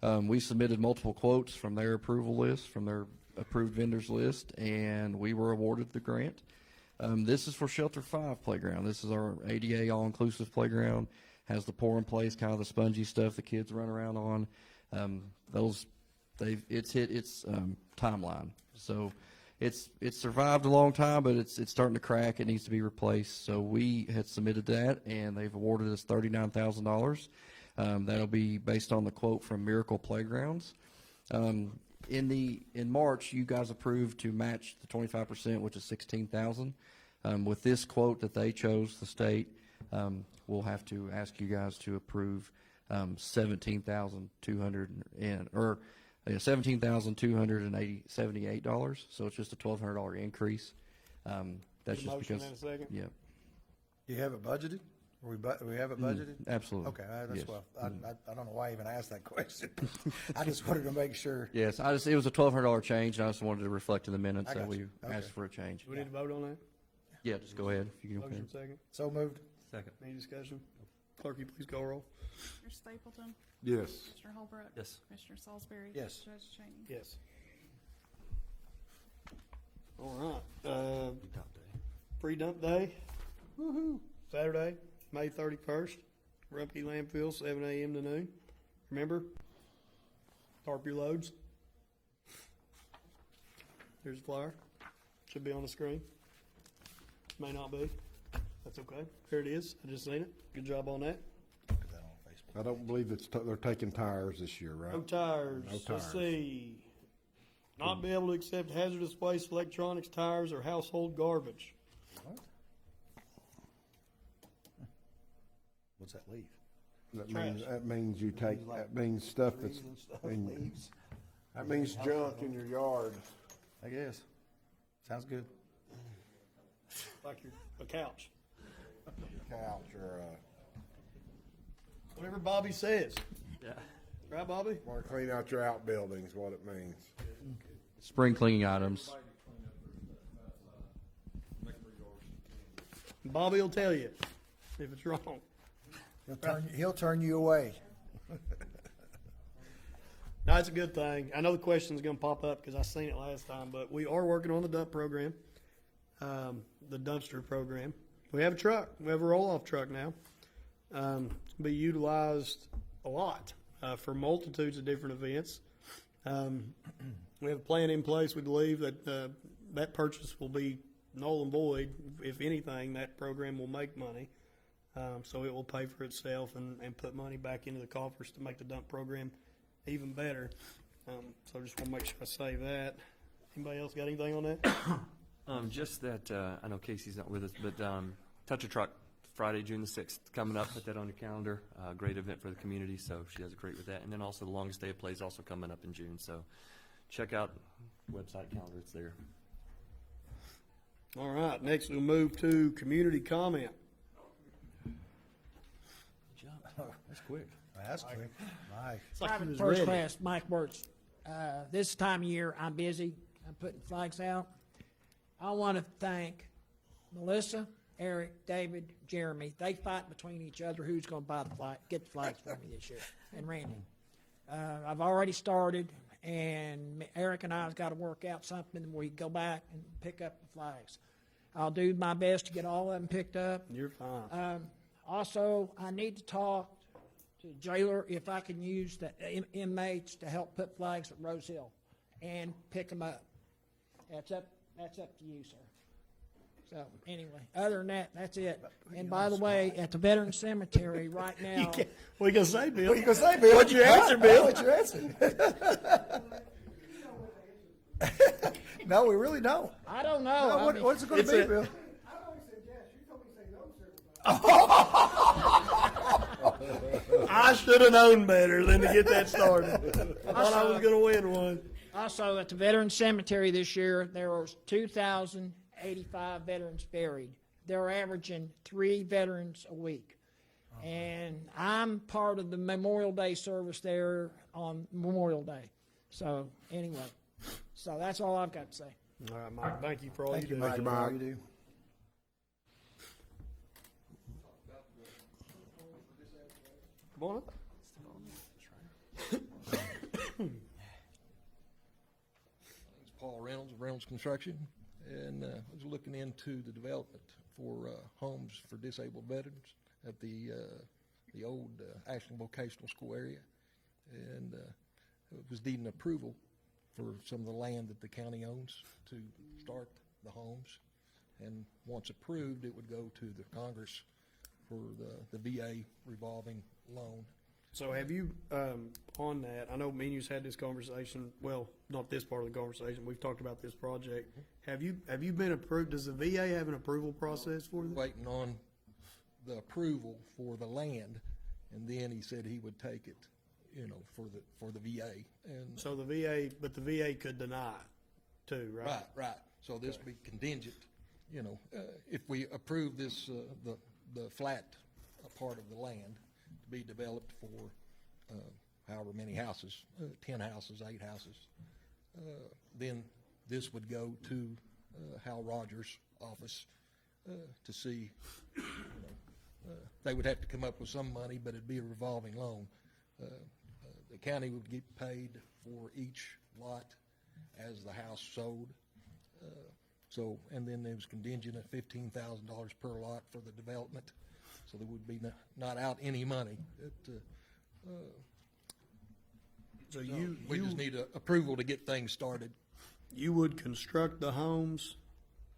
Speaker 11: we submitted multiple quotes from their approval list, from their approved vendors list, and we were awarded the grant. This is for Shelter 5 playground. This is our ADA all-inclusive playground. Has the pour-in-place, kind of the spongy stuff the kids run around on. It's hit its timeline. So it's survived a long time, but it's starting to crack. It needs to be replaced. So we had submitted that, and they've awarded us $39,000. That'll be based on the quote from Miracle Playgrounds. In March, you guys approved to match the 25%, which is $16,000. With this quote that they chose, the state, we'll have to ask you guys to approve $17,278. So it's just a $1,200 increase. That's just
Speaker 1: Motion
Speaker 11: because.
Speaker 1: in a second.
Speaker 11: Yeah.
Speaker 4: You have it budgeted? We have it budgeted?
Speaker 11: Absolutely.
Speaker 4: Okay, that's
Speaker 11: Yes.
Speaker 4: well, I don't know why I even asked that question. I just wanted to make sure.
Speaker 11: Yes, it was a $1,200 change, and I just wanted to reflect in the minutes
Speaker 4: I
Speaker 11: that
Speaker 4: got
Speaker 11: we
Speaker 4: you.
Speaker 11: asked
Speaker 4: Okay.
Speaker 11: for a change.
Speaker 1: Do we need to vote on that?
Speaker 11: Yeah, just go ahead. If you can go
Speaker 1: Motion
Speaker 11: ahead.
Speaker 1: second.
Speaker 4: So moved.
Speaker 11: Second.
Speaker 1: Any discussion? Clerk, you please call roll.
Speaker 5: Commissioner Stapleton,
Speaker 7: Yes.
Speaker 5: Commissioner Holbrook.
Speaker 2: Yes.
Speaker 5: Commissioner Salisbury.
Speaker 4: Yes.
Speaker 5: Judge Cheney.
Speaker 1: Yes. All right, pre-dump day. Woo-hoo. Saturday, May 31st, Rumpke landfill, 7 a.m. to noon. Remember, tarp your loads. Here's a flyer. Should be on the screen. May not be. That's okay. Here it is. I just seen it. Good job on that.
Speaker 4: Put that on Facebook.
Speaker 7: I don't believe they're taking tires this year, right?
Speaker 1: No tires.
Speaker 7: No
Speaker 1: Let's
Speaker 7: tires.
Speaker 1: see. Not be able to accept hazardous waste, electronics, tires, or household garbage.
Speaker 4: What's that leave?
Speaker 7: That means you take, that means stuff that's,
Speaker 4: Leaves.
Speaker 7: that means junk in your yard.
Speaker 4: I guess. Sounds good.
Speaker 1: Like a couch.
Speaker 7: Couch or,
Speaker 1: Whatever Bobby says.
Speaker 2: Yeah.
Speaker 1: Right, Bobby?
Speaker 7: want to clean out your outbuildings, what it means.
Speaker 11: Spring cleaning items.
Speaker 1: Bobby will tell you if it's wrong.
Speaker 4: He'll turn you away.
Speaker 1: No, it's a good thing. I know the question's gonna pop up because I seen it last time, but we are working on the dump program, the dumpster program. We have a truck. We have a roll-off truck now. Be utilized a lot, for multitudes of different events. We have a plan in place. We believe that, that purchase will be null and void. If anything, that program will make money. So it will pay for itself and put money back into the coffers to make the dump program even better. So I just want to make sure I say that. Anybody else got anything on that?
Speaker 2: Just that, I know Casey's not with us, but Touch a Truck, Friday, June the 6th, coming up. Put that on your calendar. Great event for the community, so she does great with that. And then also the Longest Day of Play is also coming up in June. So check out website calendar. It's there.
Speaker 1: All right, next we'll move to community comment.
Speaker 2: Good job. That's quick.
Speaker 4: That's quick. Mike.
Speaker 1: It's like he
Speaker 3: Private
Speaker 1: was
Speaker 3: First
Speaker 1: ready.
Speaker 3: Class, Mike Wirtz. This time of year, I'm busy. I'm putting flags out. I want to thank Melissa, Eric, David, Jeremy. They fight between each other who's going to buy the flag, get the flags for me this year, and Randy. I've already started, and Eric and I's got to work out something where we go back and pick up the flags. I'll do my best to get all of them picked up.
Speaker 1: You're fine.
Speaker 3: Also, I need to talk to the jailer if I can use the inmates to help put flags at Rose Hill and pick them up. That's up to you, sir. So anyway, other than that, that's it. And by the way, at the Veteran Cemetery right now,
Speaker 1: What you gonna say, Bill?
Speaker 4: What you gonna say, Bill?
Speaker 1: What'd you answer, Bill?
Speaker 4: What's your answer? No, we really don't.
Speaker 3: I don't know.
Speaker 4: No,
Speaker 3: I mean,
Speaker 4: what's it gonna
Speaker 1: It's
Speaker 4: be,
Speaker 1: a-
Speaker 4: Bill?
Speaker 8: I always said yes, you told me to say no several times.
Speaker 1: I should have known better than to get that started. I thought I was gonna win one.
Speaker 3: Also, at the Veteran Cemetery this year, there was 2,085 veterans buried. They're averaging 3 veterans a week. And I'm part of the Memorial Day service there on Memorial Day. So anyway, so that's all I've got to say.
Speaker 1: All right, Mike, thank you for all
Speaker 4: Thank
Speaker 1: you
Speaker 4: you,
Speaker 1: do.
Speaker 4: Mike.
Speaker 7: you,
Speaker 4: for all
Speaker 7: Mike.
Speaker 4: you do.
Speaker 1: Come on up.
Speaker 13: It's Paul Reynolds of Reynolds Construction, and I was looking into the development for homes for disabled veterans at the old Ashland Vocational School area, and was needing approval for some of the land that the county owns to start the homes, and once approved, it would go to the Congress for the VA revolving loan.
Speaker 1: So have you, on that, I know me and you's had this conversation, well, not this part of the conversation, we've talked about this project. Have you been approved, does the VA have an approval process for this?
Speaker 13: Waiting on the approval for the land, and then he said he would take it, for the VA. And
Speaker 1: So the VA, but the VA could deny it too, right?
Speaker 13: right. So this would be contingent, if we approve this, the flat a part of the land to be developed for however many houses, 10 houses, 8 houses. Then this would go to Hal Rogers' office to see, they would have to come up with some money, but it'd be a revolving loan. The county would get paid for each lot as the house sold. So, and then there was contingent at $15,000 per lot for the development, so there would be not out any money.
Speaker 1: So
Speaker 13: We just need approval to get things started.
Speaker 1: you would construct the homes,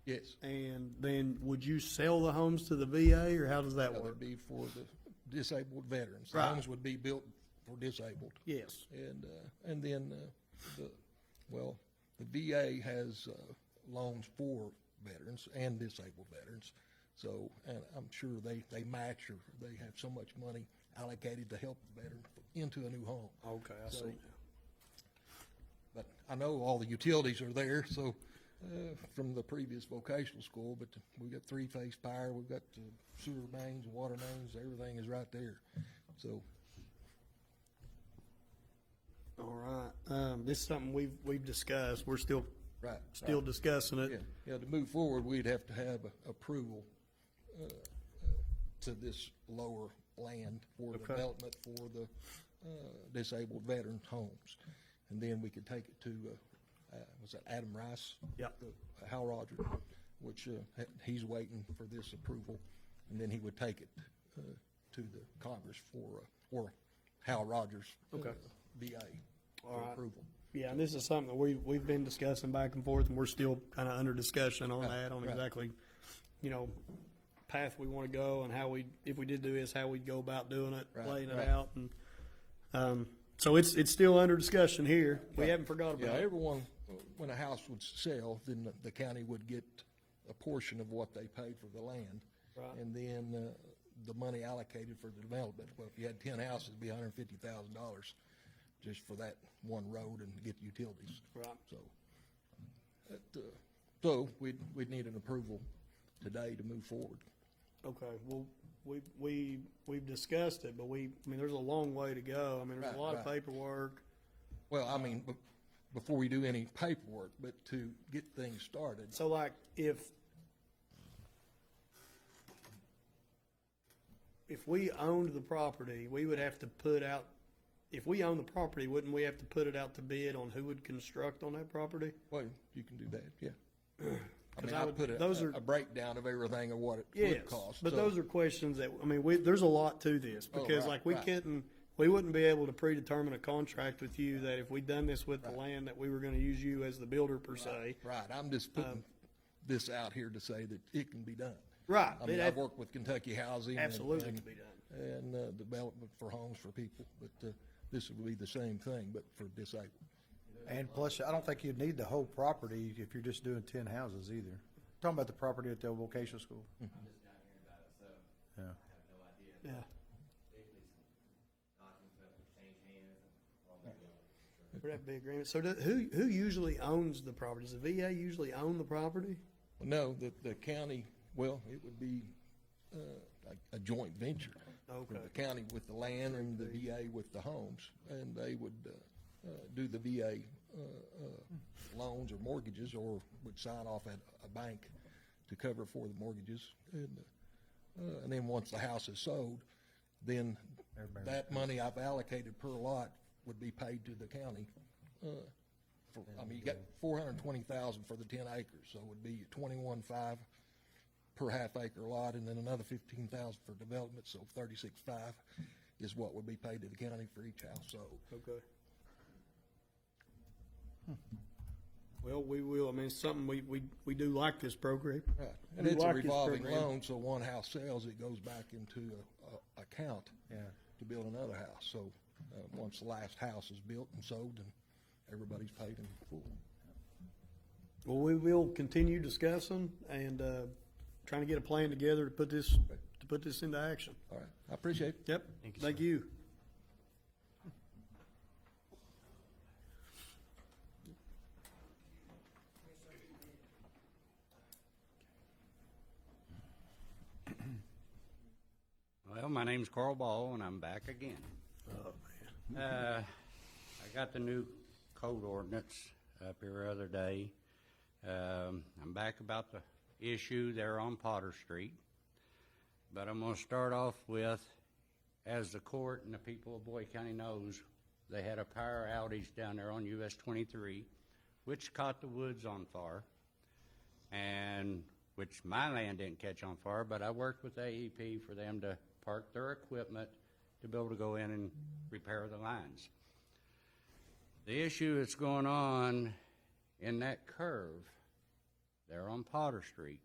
Speaker 13: Yes.
Speaker 1: and then would you sell the homes to the VA, or how does that
Speaker 13: That
Speaker 1: work?
Speaker 13: would be for the disabled veterans. The
Speaker 1: Right.
Speaker 13: homes would be built for disabled.
Speaker 1: Yes.
Speaker 13: And then, the VA has loans for veterans and disabled veterans. So, and I'm sure they match, or they have so much money allocated to help the veteran into a new home.
Speaker 1: Okay, I
Speaker 13: So,
Speaker 1: see.
Speaker 13: But I know all the utilities are there, so, from the previous vocational school, but we've got three-phase power, we've got sewer mains, water mains, everything is right there. So,
Speaker 1: All right. This is something we've discussed. We're still
Speaker 13: right.
Speaker 1: discussing it.
Speaker 13: Yeah, to move forward, we'd have to have approval to this lower land for
Speaker 1: Okay.
Speaker 13: development for the disabled veterans' homes. And then we could take it to, was that Adam Rice?
Speaker 1: Yep.
Speaker 13: Hal Rogers, which he's waiting for this approval. And then he would take it to the Congress for, or Hal Rogers.
Speaker 1: Okay.
Speaker 13: VA
Speaker 1: All
Speaker 13: for
Speaker 1: right.
Speaker 13: approval.
Speaker 1: Yeah, and this is something that we've been discussing back and forth, and we're still kind of under discussion on
Speaker 13: Right,
Speaker 1: that, on
Speaker 13: right.
Speaker 1: exactly, path we want to go, and how if we did do this, how we'd go about doing it,
Speaker 13: Right,
Speaker 1: laying it
Speaker 13: right.
Speaker 1: out, and, so it's still under discussion here. We haven't forgot
Speaker 13: Yeah,
Speaker 1: about it.
Speaker 13: everyone, when a house would sell, then the county would get a portion of what they paid for the land.
Speaker 1: Right.
Speaker 13: And then the money allocated for the development. Well, if you had 10 houses, it'd be $150,000 just for that one road and to get the utilities.
Speaker 1: Right.
Speaker 13: So we'd need an approval today to move forward.
Speaker 1: Okay, well, we've discussed it, but there's a long way to go. There's
Speaker 13: Right,
Speaker 1: a lot of
Speaker 13: right.
Speaker 1: paperwork.
Speaker 13: Well, I mean, before we do any paperwork, but to get things started.
Speaker 1: So like, if we owned the property, we would have to put out, if we own the property, wouldn't we have to put it out to bid on who would construct on that property?
Speaker 13: Well, you can do that, yeah. I
Speaker 1: 'Cause
Speaker 13: mean,
Speaker 1: I
Speaker 13: I
Speaker 1: would-
Speaker 13: put
Speaker 1: those are-
Speaker 13: a breakdown of everything of what it
Speaker 1: Yes,
Speaker 13: would cost.
Speaker 1: but
Speaker 13: so-
Speaker 1: those are questions that, there's a lot to this,
Speaker 13: Oh,
Speaker 1: because
Speaker 13: right,
Speaker 1: like, we
Speaker 13: right.
Speaker 1: couldn't, we wouldn't be able to predetermine a contract with you that if we'd done this with the land, that we were gonna use you as the builder per se.
Speaker 13: Right, I'm just putting this out here to say that it can be done.
Speaker 1: Right.
Speaker 13: I mean,
Speaker 1: It
Speaker 13: I've worked with Kentucky Housing.
Speaker 1: absolutely can be done.
Speaker 13: And development for homes for people, but this would be the same thing, but for disabled.
Speaker 4: And plus, I don't think you'd need the whole property if you're just doing 10 houses either. Talking about the property at the vocational school.
Speaker 12: I'm just down hearing about it, so
Speaker 4: Yeah.
Speaker 12: I have no idea.
Speaker 1: Yeah.
Speaker 12: Basically, some documents have to change hands and all that.
Speaker 1: For that big agreement. So who usually owns the property? Does the VA usually own the property?
Speaker 13: Well, no, the county, well, it would be a joint venture.
Speaker 1: Okay.
Speaker 13: The county with the land and the VA with the homes, and they would do the VA loans or mortgages, or would sign off at a bank to cover for the mortgages. And then once the house is sold, then that money I've allocated per lot would be paid to the county. You got 420,000 for the 10 acres, so it would be 21.5 per half acre lot, and then another 15,000 for development, so 36.5 is what would be paid to the county for each house sold.
Speaker 1: Okay. Well, we will, it's something we do like this program.
Speaker 13: Right, and
Speaker 1: We
Speaker 13: it's a
Speaker 1: like this
Speaker 13: revolving
Speaker 1: program.
Speaker 13: loan, so one house sells, it goes back into a account
Speaker 4: Yeah.
Speaker 13: to build another house. So once the last house is built and sold, then everybody's paid in full.
Speaker 1: Well, we will continue discussing and trying to get a plan together to put this into action.
Speaker 13: All right, I appreciate it.
Speaker 1: Yep.
Speaker 10: Thank you,
Speaker 1: Thank
Speaker 10: sir.
Speaker 1: you.
Speaker 14: Well, Well, my name's Carl Ball, and I'm back again.
Speaker 1: Oh, man.
Speaker 14: I got the new code ordinance up here the other day. I'm back about the issue there on Potter Street. But I'm going to start off with, as the court and the people of Boyd County knows, they had a power outage down there on US 23, which caught the woods on fire, and which my land didn't catch on fire, but I worked with AEP for them to park their equipment to be able to go in and repair the lines. The issue that's going on in that curve there on Potter Street,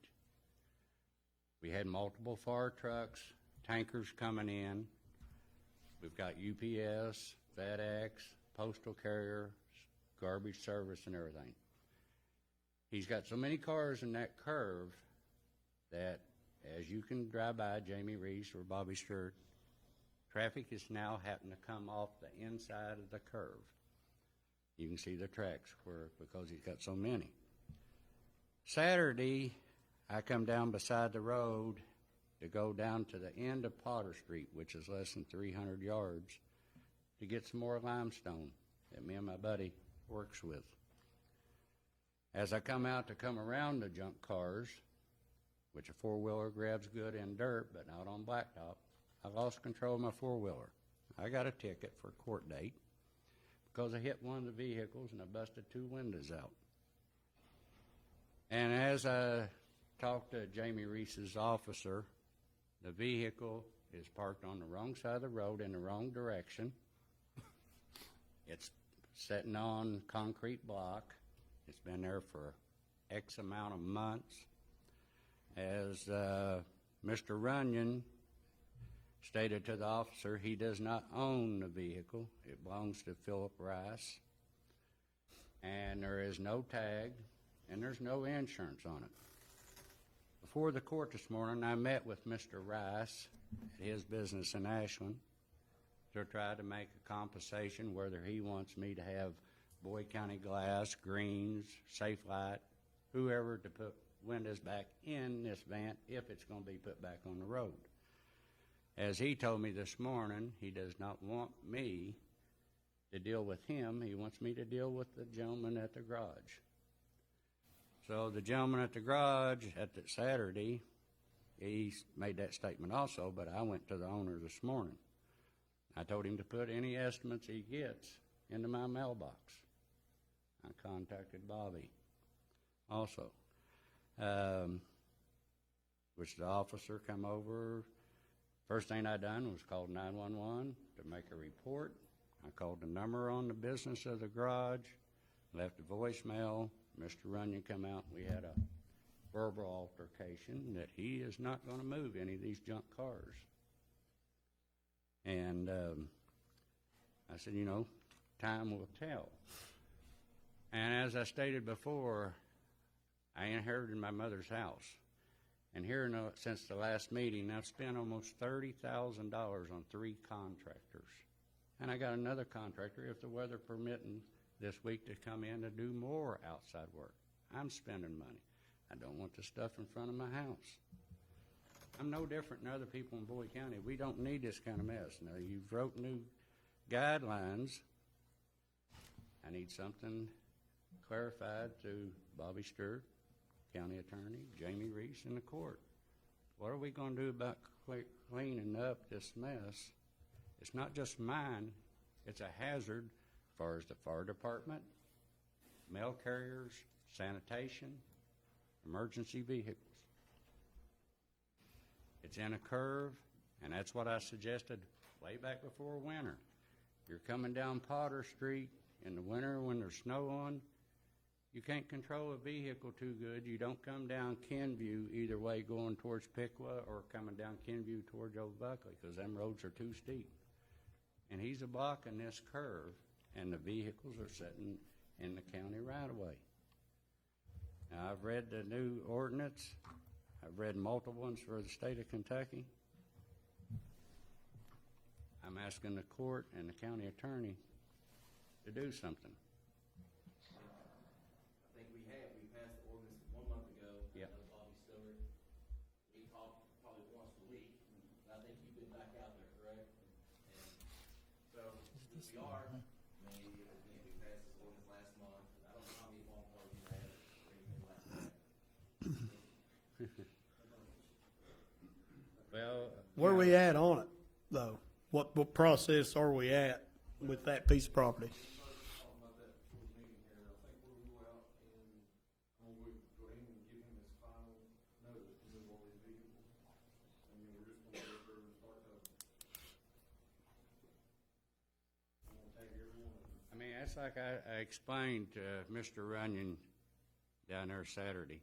Speaker 14: we had multiple fire trucks, tankers coming in. We've got UPS, FedEx, postal carrier, garbage service, and everything. He's got so many cars in that curve that as you can drive by Jamie Reese or Bobby Stewart, traffic is now having to come off the inside of the curve. You can see the tracks because he's got so many. Saturday, I come down beside the road to go down to the end of Potter Street, which is less than 300 yards, to get some more limestone that me and my buddy works with. As I come out to come around the junk cars, which a four-wheeler grabs good in dirt but not on blacktop, I lost control of my four-wheeler. I got a ticket for a court date because I hit one of the vehicles and I busted two windows out. And as I talked to Jamie Reese's officer, the vehicle is parked on the wrong side of the road in the wrong direction. It's sitting on concrete block. It's been there for X amount of months. As Mr. Runyon stated to the officer, he does not own the vehicle. It belongs to Philip Rice. And there is no tag, and there's no insurance on it. Before the court this morning, I met with Mr. Rice at his business in Ashland to try to make a compensation, whether he wants me to have Boyd County Glass, Greens, Safe Light, whoever to put windows back in this van if it's going to be put back on the road. As he told me this morning, he does not want me to deal with him. He wants me to deal with the gentleman at the garage. So the gentleman at the garage at the Saturday, he made that statement also, but I went to the owner this morning. I told him to put any estimates he gets into my mailbox. I contacted Bobby also, which the officer come over. First thing I done was called 911 to make a report. I called the number on the business of the garage, left a voicemail. Mr. Runyon come out, and we had a verbal altercation that he is not going to move any of these junk cars. And I said, you know, time will tell. And as I stated before, I inherited my mother's house. And here since the last meeting, I've spent almost $30,000 on 3 contractors. And I got another contractor, if the weather permitting, this week to come in to do more outside work. I'm spending money. I don't want the stuff in front of my house. I'm no different than other people in Boyd County. We don't need this kind of mess. Now, you've wrote new guidelines. I need something clarified to Bobby Stewart, County Attorney, Jamie Reese, and the court. What are we going to do about cleaning up this mess? It's not just mine. It's a hazard as far as the fire department, mail carriers, sanitation, emergency vehicles. It's in a curve, and that's what I suggested way back before winter. You're coming down Potter Street in the winter when there's snow on. You can't control a vehicle too good. You don't come down Kenview either way going towards Piqua or coming down Kenview towards Old Buckley because them roads are too steep. And he's a blocking this curve, and the vehicles are sitting in the county right-of-way. Now, I've read the new ordinance. I've read multiple ones for the state of Kentucky. I'm asking the court and the county attorney to do something.
Speaker 12: I think we passed the ordinance 1 month ago.
Speaker 14: Yeah.
Speaker 12: Bobby Stewart. We talk probably once a week. I think you've been back out We are. I mean, again, we passed this ordinance last month. I don't know how many phone calls you had or anything like that.
Speaker 14: Well,
Speaker 1: Where we at on it, though? What process are we at with that piece of property?
Speaker 8: Talking about that before the meeting here, I think we'll go out and, we'll go ahead and give him his final notice to move all these vehicles. And then we're just gonna go through and start over. I'm gonna tag every one of them.
Speaker 14: I mean, that's like I explained to Mr. Runyon down there Saturday.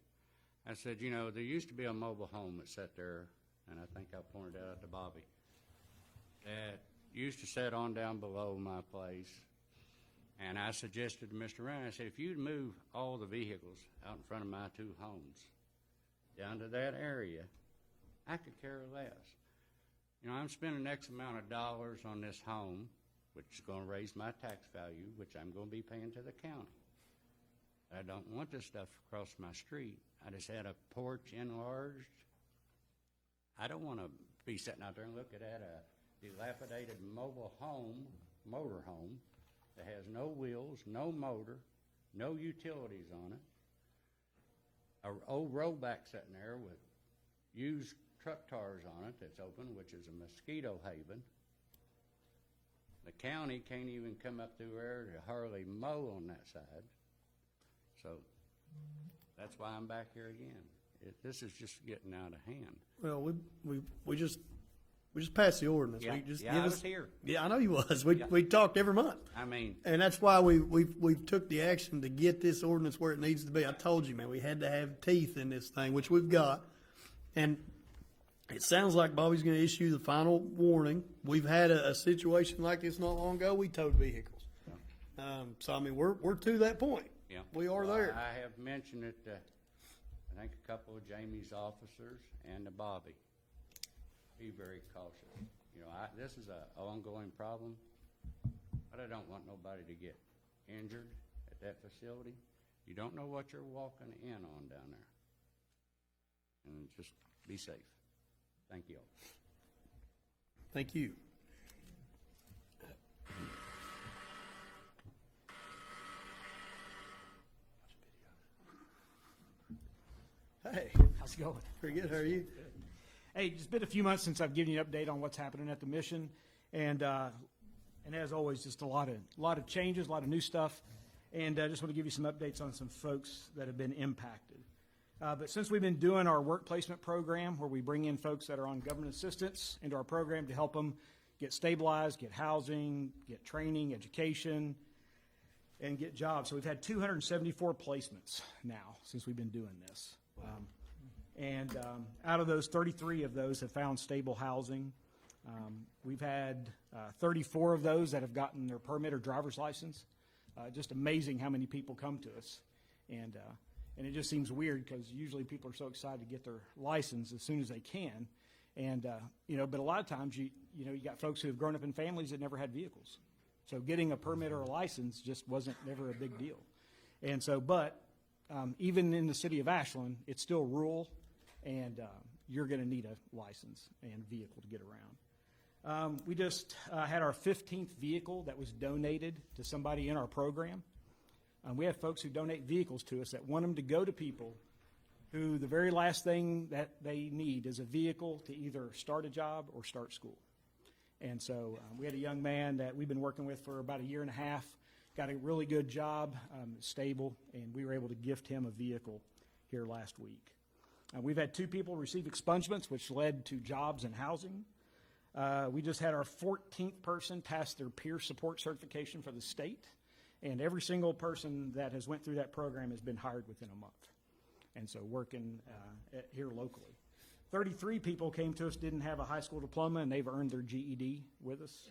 Speaker 14: I said, you know, there used to be a mobile home that sat there, and I think I pointed out to Bobby, that used to sit on down below my place. And I suggested to Mr. Ryan, I said, if you'd move all the vehicles out in front of my two homes down to that area, I could care less. You know, I'm spending X amount of dollars on this home, which is going to raise my tax value, which I'm going to be paying to the county. I don't want this stuff across my street. I just had a porch enlarged. I don't want to be sitting out there and looking at a dilapidated mobile home, motor home, that has no wheels, no motor, no utilities on it. An old rollback sitting there with used truck tires on it that's open, which is a mosquito haven. The county can't even come up through there to hardly mow on that side. So that's why I'm back here again. This is just getting out of hand.
Speaker 1: Well, we just passed the ordinance.
Speaker 14: Yeah,
Speaker 1: We just
Speaker 14: yeah,
Speaker 1: give
Speaker 14: I
Speaker 1: us-
Speaker 14: was here.
Speaker 1: Yeah, I know you was. We
Speaker 14: Yeah.
Speaker 1: talked every month.
Speaker 14: I mean,
Speaker 1: And that's why we've took the action to get this ordinance where it needs to be. I told you, man, we had to have teeth in this thing, which we've got. And it sounds like Bobby's gonna issue the final warning. We've had a situation like this not long ago. We towed vehicles. So I mean, we're to that point.
Speaker 14: yeah.
Speaker 1: We are
Speaker 14: Well,
Speaker 1: there.
Speaker 14: I have mentioned it to, I think, a couple of Jamie's officers and to Bobby. Be very cautious. You know, this is an ongoing problem, but I don't want nobody to get injured at that facility. You don't know what you're walking in on down there. And just be safe. Thank you all.
Speaker 1: Thank you. Hey,
Speaker 15: How's it going?
Speaker 1: pretty good. How are you?
Speaker 15: Hey, it's been a few months since I've given you an update on what's happening at the mission, and as always, just a lot of changes, a lot of new stuff, and I just want to give you some updates on some folks that have been impacted. But since we've been doing our work placement program, where we bring in folks that are on government assistance into our program to help them get stabilized, get housing, get training, education, and get jobs. So we've had 274 placements now since we've been doing this. Out of those, 33 of those have found stable housing. We've had 34 of those that have gotten their permit or driver's license. Just amazing how many people come to us. And it just seems weird because usually people are so excited to get their license as soon as they can. But a lot of times you got folks who have grown up in families that never had vehicles. So getting a permit or a license just wasn't never a big deal. Even in the city of Ashland, it's still rural, and you're going to need a license and vehicle to get around. We just had our 15th vehicle that was donated to somebody in our program. We have folks who donate vehicles to us that want them to go to people who the very last thing that they need is a vehicle to either start a job or start school. And so we had a young man that we've been working with for about a year and a half, got a really good job, stable, and we were able to gift him a vehicle here last week. We've had 2 people receive expungements, which led to jobs and housing. We just had our 14th person pass their peer support certification for the state, and every single person that has went through that program has been hired within a month, and so working here locally. 33 people came to us, didn't have a high school diploma, and they've earned their GED with us.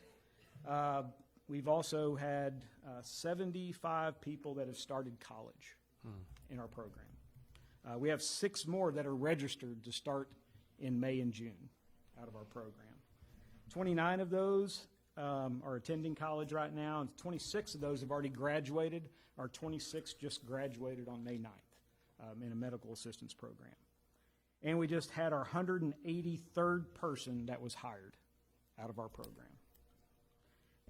Speaker 15: We've also had 75 people that have started college in our program. We have 6 more that are registered to start in May and June out of our program. 29 of those are attending college right now, and 26 of those have already graduated. Our 26 just graduated on May 9th in a medical assistance program. And we just had our 183rd person that was hired out of our program.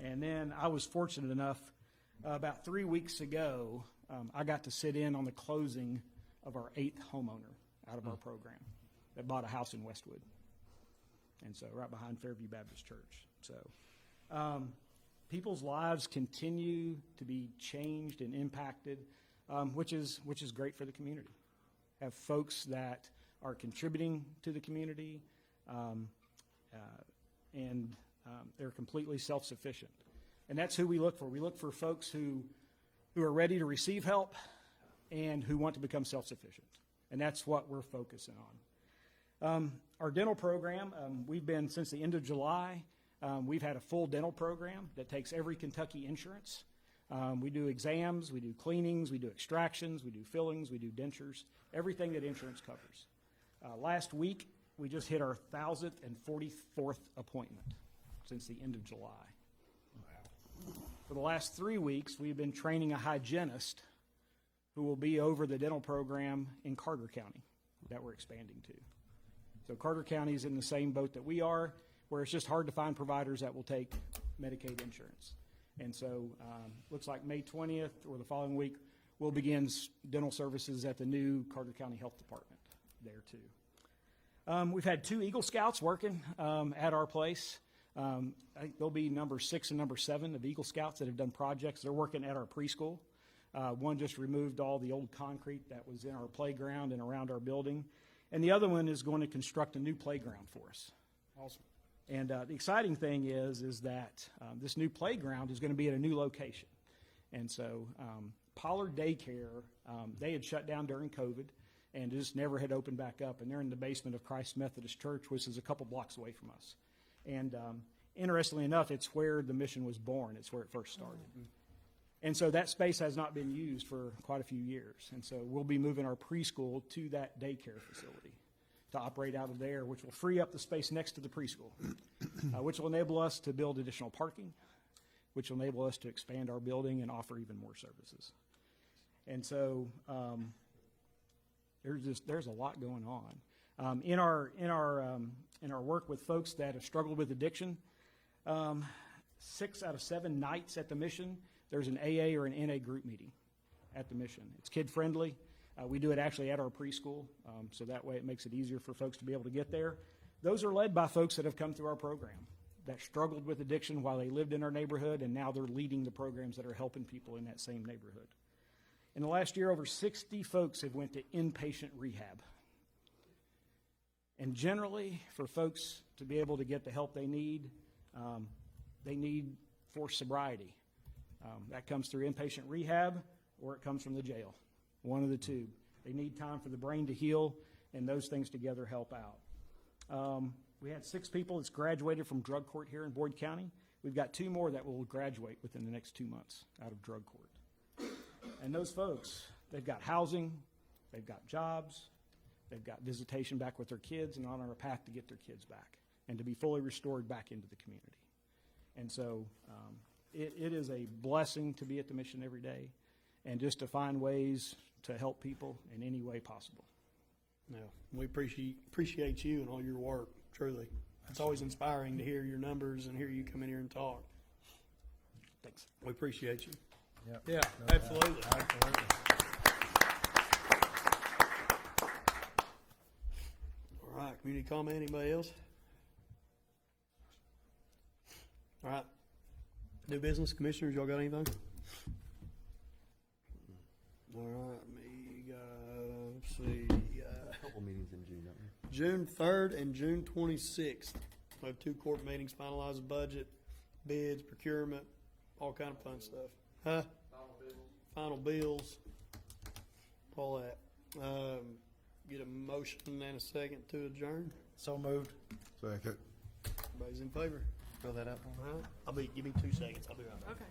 Speaker 15: And then I was fortunate enough, about 3 weeks ago, I got to sit in on the closing of our 8th homeowner out of our program that bought a house in Westwood. And so right behind Fairview Baptist Church. So people's lives continue to be changed and impacted, which is great for the community. Have folks that are contributing to the community, and they're completely self-sufficient. And that's who we look for. We look for folks who are ready to receive help and who want to become self-sufficient. And that's what we're focusing on. Our dental program, we've been, since the end of July, we've had a full dental program that takes every Kentucky insurance. We do exams, we do cleanings, we do extractions, we do fillings, we do dentures, everything that insurance covers. Last week, we just hit our 1,044th appointment since the end of July. Wow. For the last 3 weeks, we've been training a hygienist who will be over the dental program in Carter County that we're expanding to. So Carter County is in the same boat that we are, where it's just hard to find providers that will take Medicaid insurance. And so looks like May 20th or the following week, we'll begin dental services at the new Carter County Health Department there too. We've had 2 Eagle Scouts working at our place. I think they'll be number 6 and number 7 of Eagle Scouts that have done projects. They're working at our preschool. One just removed all the old concrete that was in our playground and around our building. And the other one is going to construct a new playground for us.
Speaker 1: Awesome.
Speaker 15: And the exciting thing is that this new playground is going to be at a new location. And so Pollard Daycare, they had shut down during COVID and just never had opened back up. And they're in the basement of Christ Methodist Church, which is a couple blocks away from us. And interestingly enough, it's where the mission was born. It's where it first started. Mm-hmm. And so that space has not been used for quite a few years. And so we'll be moving our preschool to that daycare facility to operate out of there, which will free up the space next to the preschool, which will enable us to build additional parking, which will enable us to expand our building and offer even more services. And so there's a lot going on. In our work with folks that have struggled with addiction, 6 out of 7 nights at the mission, there's an AA or an NA group meeting at the mission. It's kid-friendly. We do it actually at our preschool, so that way it makes it easier for folks to be able to get there. Those are led by folks that have come through our program that struggled with addiction while they lived in our neighborhood, and now they're leading the programs that are helping people in that same neighborhood. In the last year, over 60 folks have went to inpatient rehab. And generally, for folks to be able to get the help they need forced sobriety. That comes through inpatient rehab or it comes from the jail, one of the two. They need time for the brain to heal, and those things together help out. We had 6 people that's graduated from drug court here in Boyd County. We've got 2 more that will graduate within the next 2 months out of drug court. And those folks, they've got housing, they've got jobs, they've got visitation back with their kids, and on our path to get their kids back and to be fully restored back into the community. And so it is a blessing to be at the mission every day and just to find ways to help people in any way possible.
Speaker 1: No, we appreciate you and all your work, truly. It's always inspiring to hear your numbers and hear you come in here and talk.
Speaker 15: Thanks.
Speaker 1: We appreciate you.
Speaker 4: Yep.
Speaker 1: Yeah,
Speaker 4: No
Speaker 1: absolutely.
Speaker 4: doubt. Absolutely.
Speaker 1: All right, community comment, anybody else? All right. New business, commissioners, y'all got anything? All right, let's see.
Speaker 11: Couple meetings in June, don't we?
Speaker 1: June 3rd and June 26th. We have 2 court meetings, finalize the budget, bids, procurement, all kind of fun stuff. Huh? Final bills, all that. Get a motion and a second to adjourn.
Speaker 4: So moved.
Speaker 7: Second.
Speaker 1: Everybody's in favor?
Speaker 11: Fill that out.
Speaker 1: All right. Give me 2 seconds. I'll be right back.
Speaker 5: Okay.